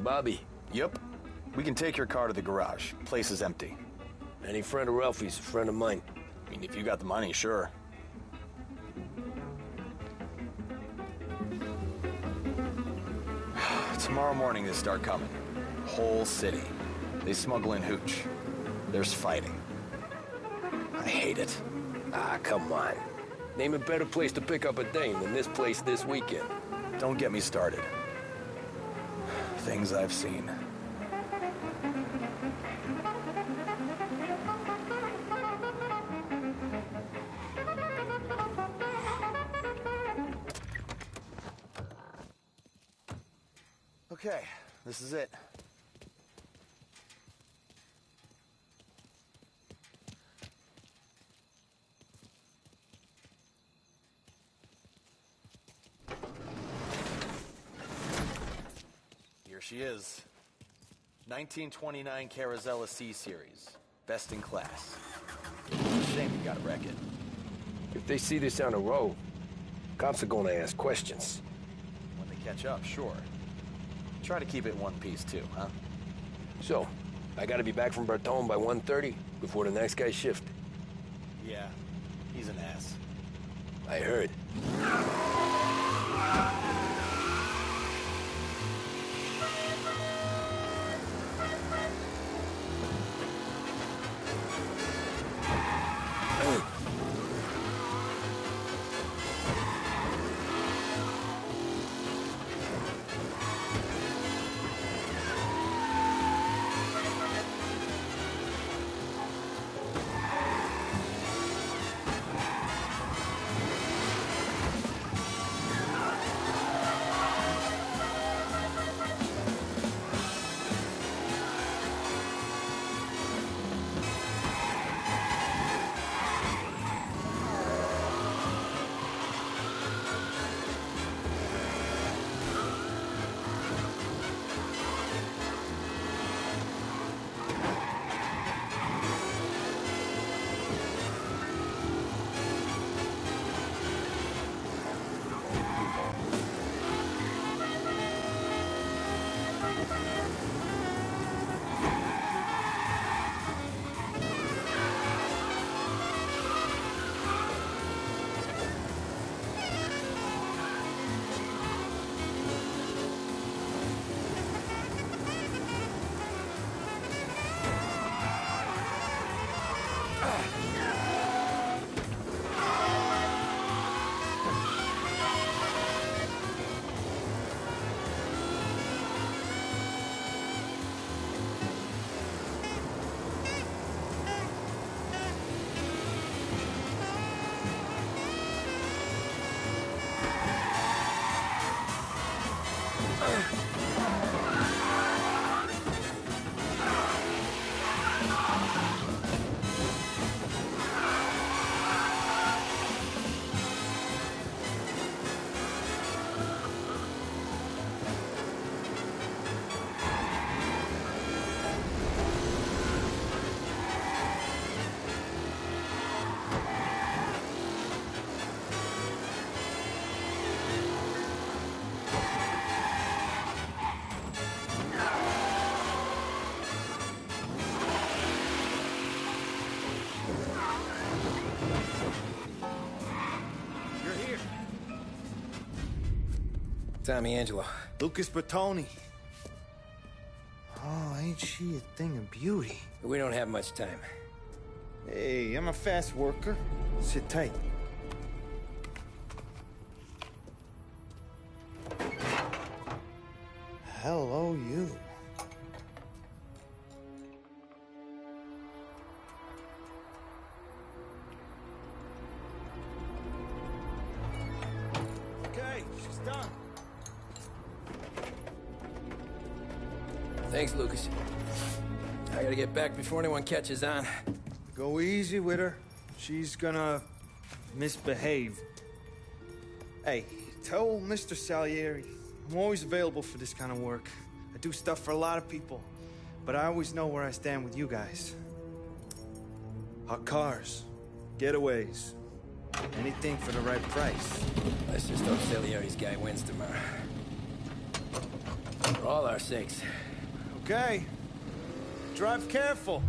Speaker 3: Bobby?
Speaker 22: Yep. We can take your car to the garage. Place is empty.
Speaker 3: Any friend of Ralphie's a friend of mine.
Speaker 22: I mean, if you got the money, sure. Tomorrow morning they start coming. Whole city. They smuggle in hooch. There's fighting. I hate it.
Speaker 3: Ah, come on. Name a better place to pick up a dame than this place this weekend.
Speaker 22: Don't get me started. Things I've seen. Okay, this is it. Here she is. 1929 Carazella C-Series. Best in class. Shame you gotta wreck it.
Speaker 3: If they see this on the road, cops are gonna ask questions.
Speaker 22: When they catch up, sure. Try to keep it one piece too, huh?
Speaker 3: So, I gotta be back from Bertone by 1:30 before the next guy's shift.
Speaker 22: Yeah, he's an ass.
Speaker 3: I heard.
Speaker 2: Tommy Angelo.
Speaker 23: Lucas Bertoni. Oh, ain't she a thing of beauty?
Speaker 2: We don't have much time.
Speaker 23: Hey, I'm a fast worker. Sit tight. Hello, you. Okay, she's done.
Speaker 2: Thanks, Lucas. I gotta get back before anyone catches on.
Speaker 23: Go easy with her. She's gonna misbehave. Hey, tell Mr. Salieri I'm always available for this kind of work. I do stuff for a lot of people, but I always know where I stand with you guys. Hot cars, getaways, anything for the right price.
Speaker 2: Let's just hope Salieri's guy wins tomorrow. For all our sakes.
Speaker 23: Okay. Drive careful.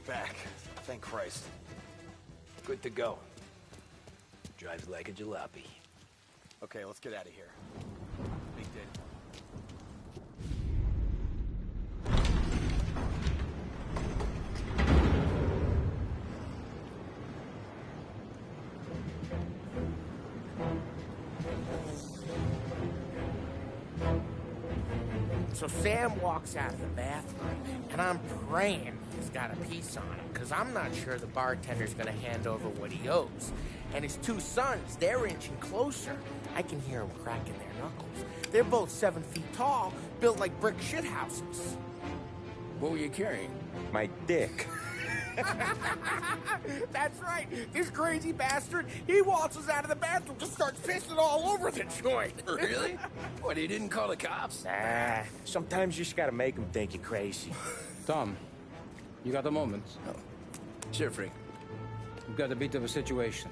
Speaker 2: Back. Thank Christ. Good to go. Drives like a jalopy. Okay, let's get out of here. Big day.
Speaker 5: So Sam walks out of the bathroom, and I'm praying he's got a piece on him, because I'm not sure the bartender's going to hand over what he owes. And his two sons, they're inching closer. I can hear them cracking their knuckles. They're both 7 feet tall, built like brick shithouses.
Speaker 2: What were you carrying?
Speaker 6: My dick.
Speaker 5: That's right. This crazy bastard, he waltzes out of the bathroom, just starts pissing all over the joint.
Speaker 2: Really? What, he didn't call the cops?
Speaker 6: Nah, sometimes you just gotta make them think you're crazy.
Speaker 17: Tom, you got a moment?
Speaker 2: Oh. Sure, Frank.
Speaker 17: We've got a bit of a situation.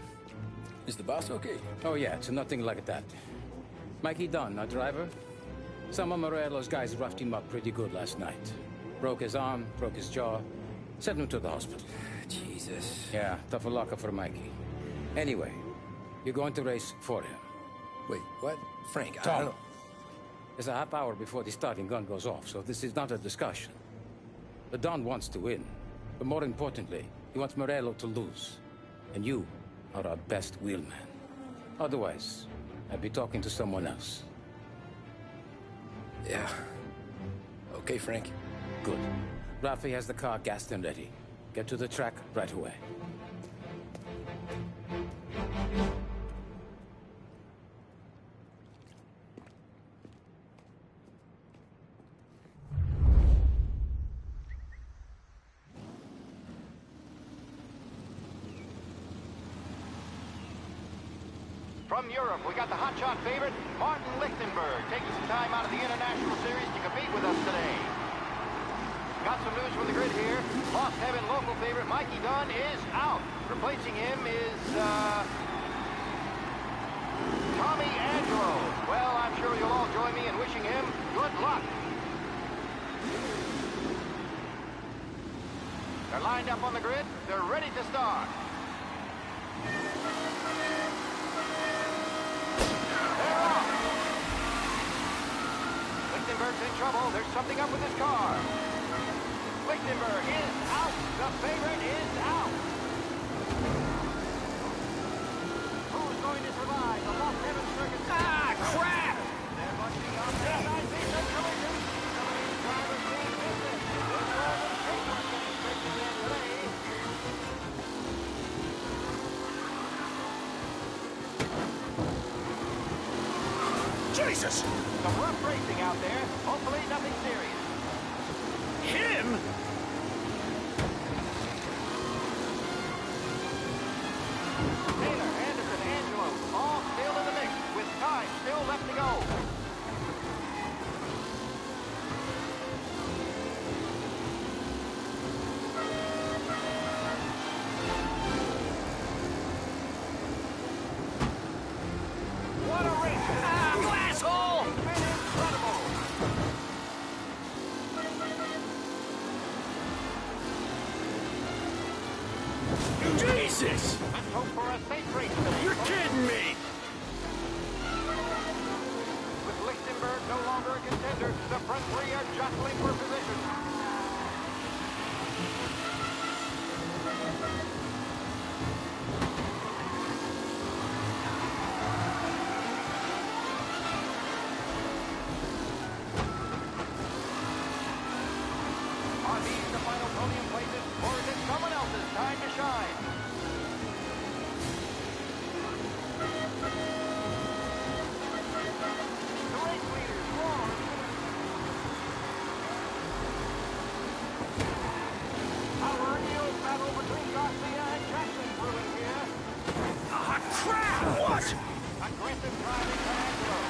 Speaker 2: Is the boss okay?
Speaker 17: Oh, yeah, it's nothing like that. Mikey Dunn, our driver. Some of Morello's guys roughed him up pretty good last night. Broke his arm, broke his jaw. Sent him to the hospital.
Speaker 2: Jesus.
Speaker 17: Yeah, tough luck for Mikey. Anyway, you're going to race for him.
Speaker 2: Wait, what? Frank, I
Speaker 17: Tom,
Speaker 2: don't...
Speaker 17: it's a half hour before the starting gun goes off, so this is not a discussion. The Don wants to win, but more importantly, he wants Morello to lose. And you are our best wheelman. Otherwise, I'd be talking to someone else.
Speaker 2: Yeah. Okay, Frank?
Speaker 17: Good. Rafi has the car gassed and ready. Get to the track right away.
Speaker 9: From Europe, we got the hotshot favorite, Martin Lichtenberg, taking some time out of the International Series to compete with us today. Got some news from the grid here. Lost Heaven local favorite Mikey Dunn is out. Replacing him is, Tommy Angelo. Well, I'm sure you'll all join me in wishing him good luck. They're lined up on the grid. They're ready to start. Lichtenberg's in trouble. There's something up with his car. Lichtenberg is out. The favorite is out. Who's going to survive the Lost Heaven Circuit? Ah, crap! They're bunching up. They're collision. Some of these drivers being business. There's more than paper getting straight to the end today.
Speaker 4: Jesus!
Speaker 9: Some rough racing out there. Hopefully nothing serious.
Speaker 4: Him?
Speaker 9: Taylor, Anderson, Angelo, all still in the mix, with time still left to go. What a race! Ah, you asshole! Incredible!
Speaker 4: Jesus!
Speaker 9: Let's hope for a safe race today.
Speaker 4: You're kidding me!
Speaker 9: With Lichtenberg no longer a contender, the front three are jostling for position. Are these the final podium places, or is it someone else's time to shine? The race leaders roar. A real battle between Garcia and Jackson brewing here.
Speaker 4: Ah, crap! What?
Speaker 9: Aggressive driving by Angelo.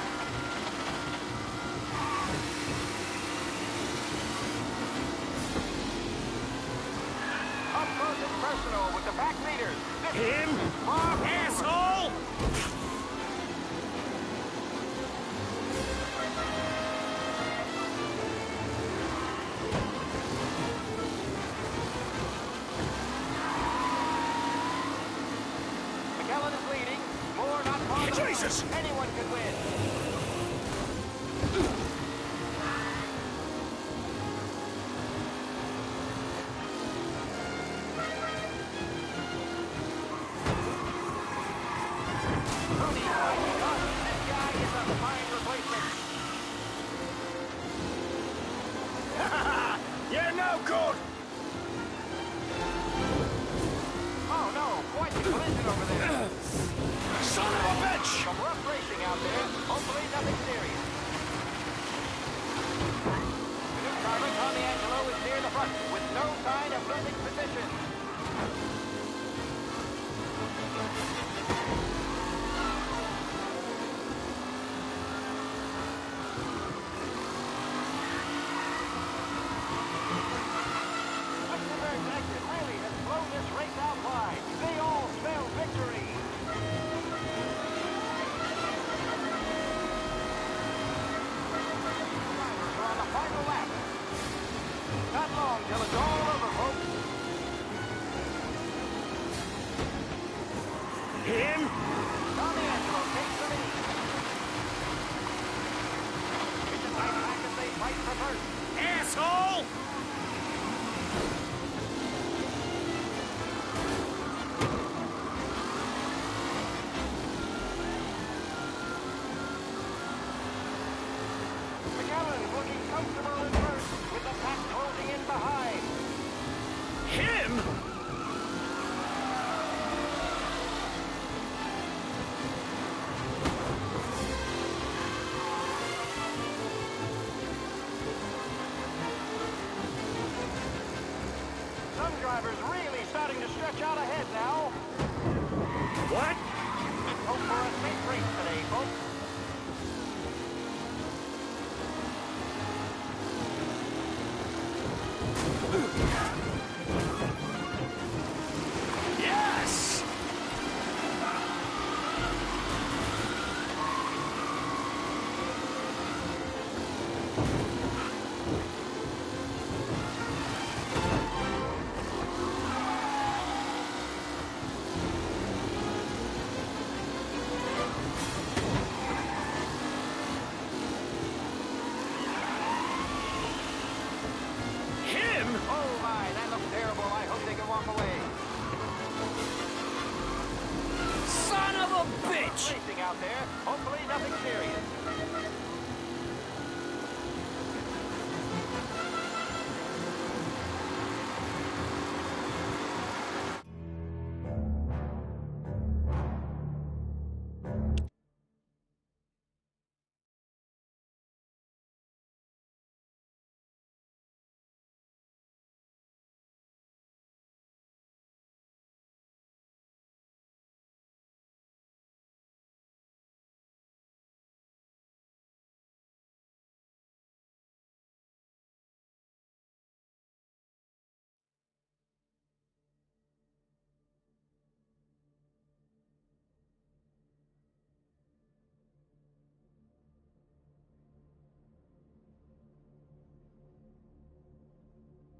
Speaker 9: Up close and personal with the back leaders.
Speaker 4: Him? Asshole!
Speaker 9: McKellen is leading. Moore not far behind.
Speaker 4: Jesus!
Speaker 9: Anyone could win. Rooney, this guy is a fine replacement.
Speaker 4: You're no good!
Speaker 9: Oh no, quite the collision over there.
Speaker 4: Son of a bitch!
Speaker 9: Some rough racing out there. Hopefully nothing serious. The new driver, Tommy Angelo, is near the front with no sign of losing position. Lichtenberg's exit really has blown this race out wide. They all spell victory. Drivers are on the final lap. Not long till it's all over, folks.
Speaker 4: Him?
Speaker 9: Tommy Angelo takes the lead. It's a tight pack as they fight for first.
Speaker 4: Asshole!
Speaker 9: McAllen looking comfortable in first, with the pack closing in behind.
Speaker 4: Him?
Speaker 9: Some drivers really starting to stretch out ahead now.
Speaker 4: What?
Speaker 9: Let's hope for a safe race today, folks.
Speaker 4: Yes!
Speaker 9: Oh my, that looks terrible. I hope they can walk away.
Speaker 4: Son of a bitch!
Speaker 9: Racing out there. Hopefully nothing serious.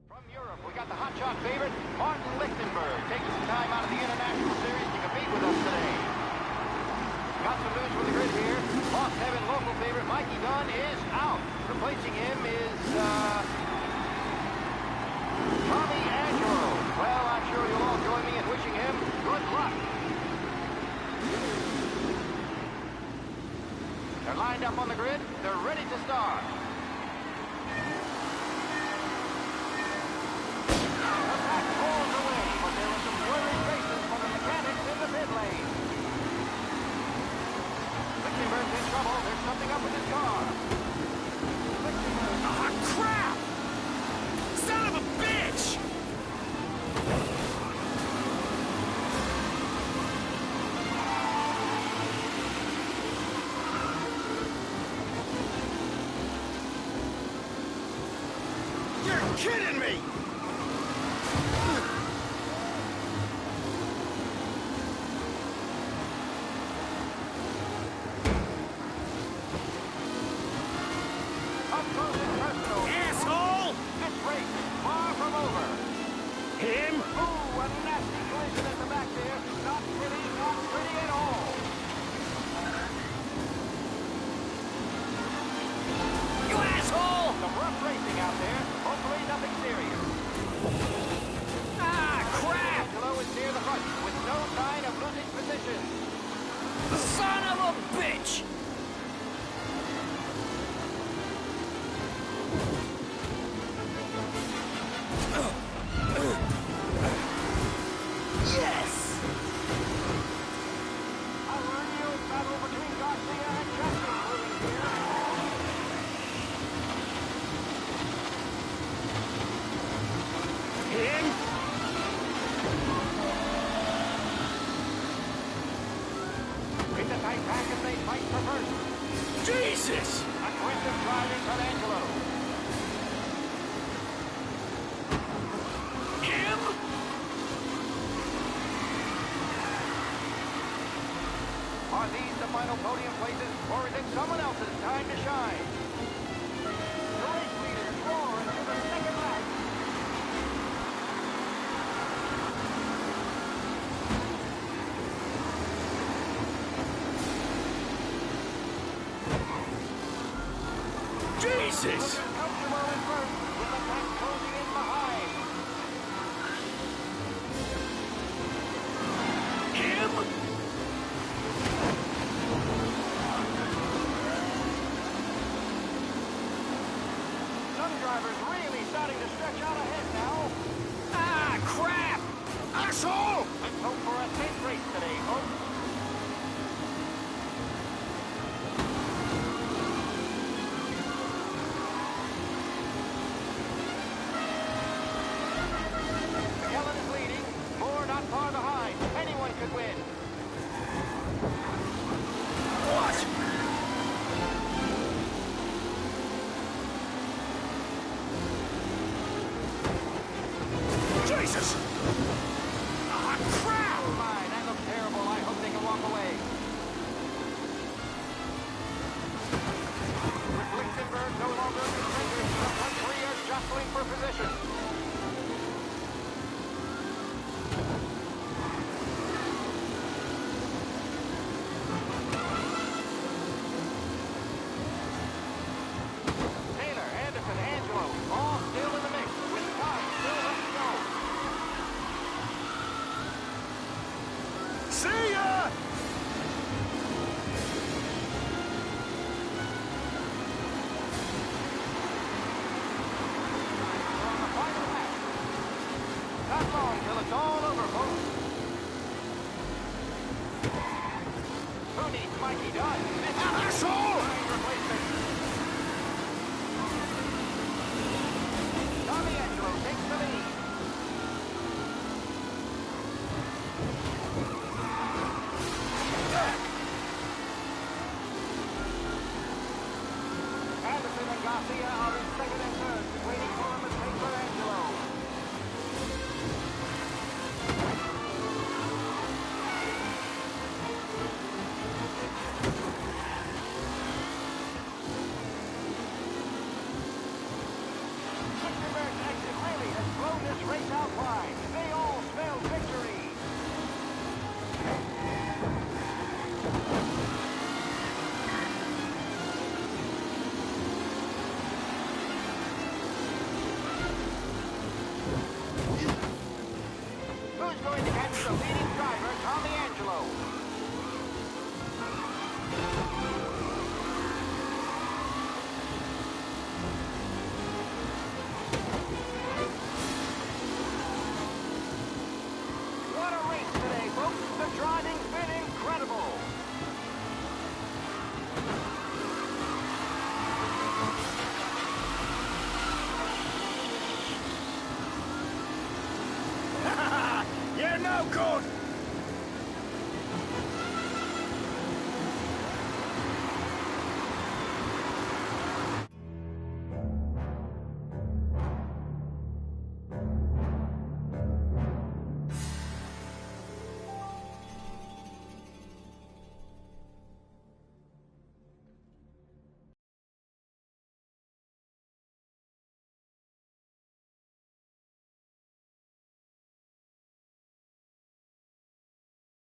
Speaker 9: From Europe, we got the hotshot favorite, Martin Lichtenberg, taking some time out of the International Series to compete with us today. Got some news from the grid here. Lost Heaven local favorite, Mikey Dunn, is out. Replacing him is, Tommy Angelo. Well, I'm sure you'll all join me in wishing him good luck. They're lined up on the grid. They're ready to start. Lichtenberg's in trouble. There's something up with his car.
Speaker 4: Ah, crap! Son of a bitch! You're kidding me! Asshole!
Speaker 9: This race is far from over.
Speaker 4: Him?
Speaker 9: Ooh, a nasty collision at the back there. Not pretty at all.
Speaker 4: You asshole!
Speaker 9: Some rough racing out there. Hopefully nothing serious.
Speaker 4: Ah, crap!
Speaker 9: Angelo is near the front with no sign of losing position.
Speaker 4: Son of a bitch! Yes!
Speaker 9: A real battle between Garcia and Jackson brewing here.
Speaker 4: Him?
Speaker 9: It's a tight pack as they fight for first.
Speaker 4: Jesus!
Speaker 9: Aggressive driving from Angelo.
Speaker 4: Him?
Speaker 9: Are these the final podium places, or is it someone else's time to shine? The race leaders roar into the second lap.
Speaker 4: Jesus!
Speaker 9: Comfortable in first, with the pack closing in behind.
Speaker 4: Him?
Speaker 9: driver's really starting to stretch out ahead now.
Speaker 4: Ah, crap! Asshole!
Speaker 9: Let's hope for a safe race today, folks. Yellen is leading. Moore not far behind. Anyone could win.
Speaker 4: What? Jesus! Ah, crap!
Speaker 9: Oh my, that looks terrible. I hope they can walk away. With Lichtenberg no longer in contender, the front three are jostling for position. Taylor, Anderson, Angelo, all still in the mix, with time still left to go.
Speaker 4: See ya!
Speaker 9: Not long till it's all over, folks. Who needs Mikey Dunn?
Speaker 4: Asshole!
Speaker 9: Replacement. Tommy Angelo takes the lead. Anderson and Garcia are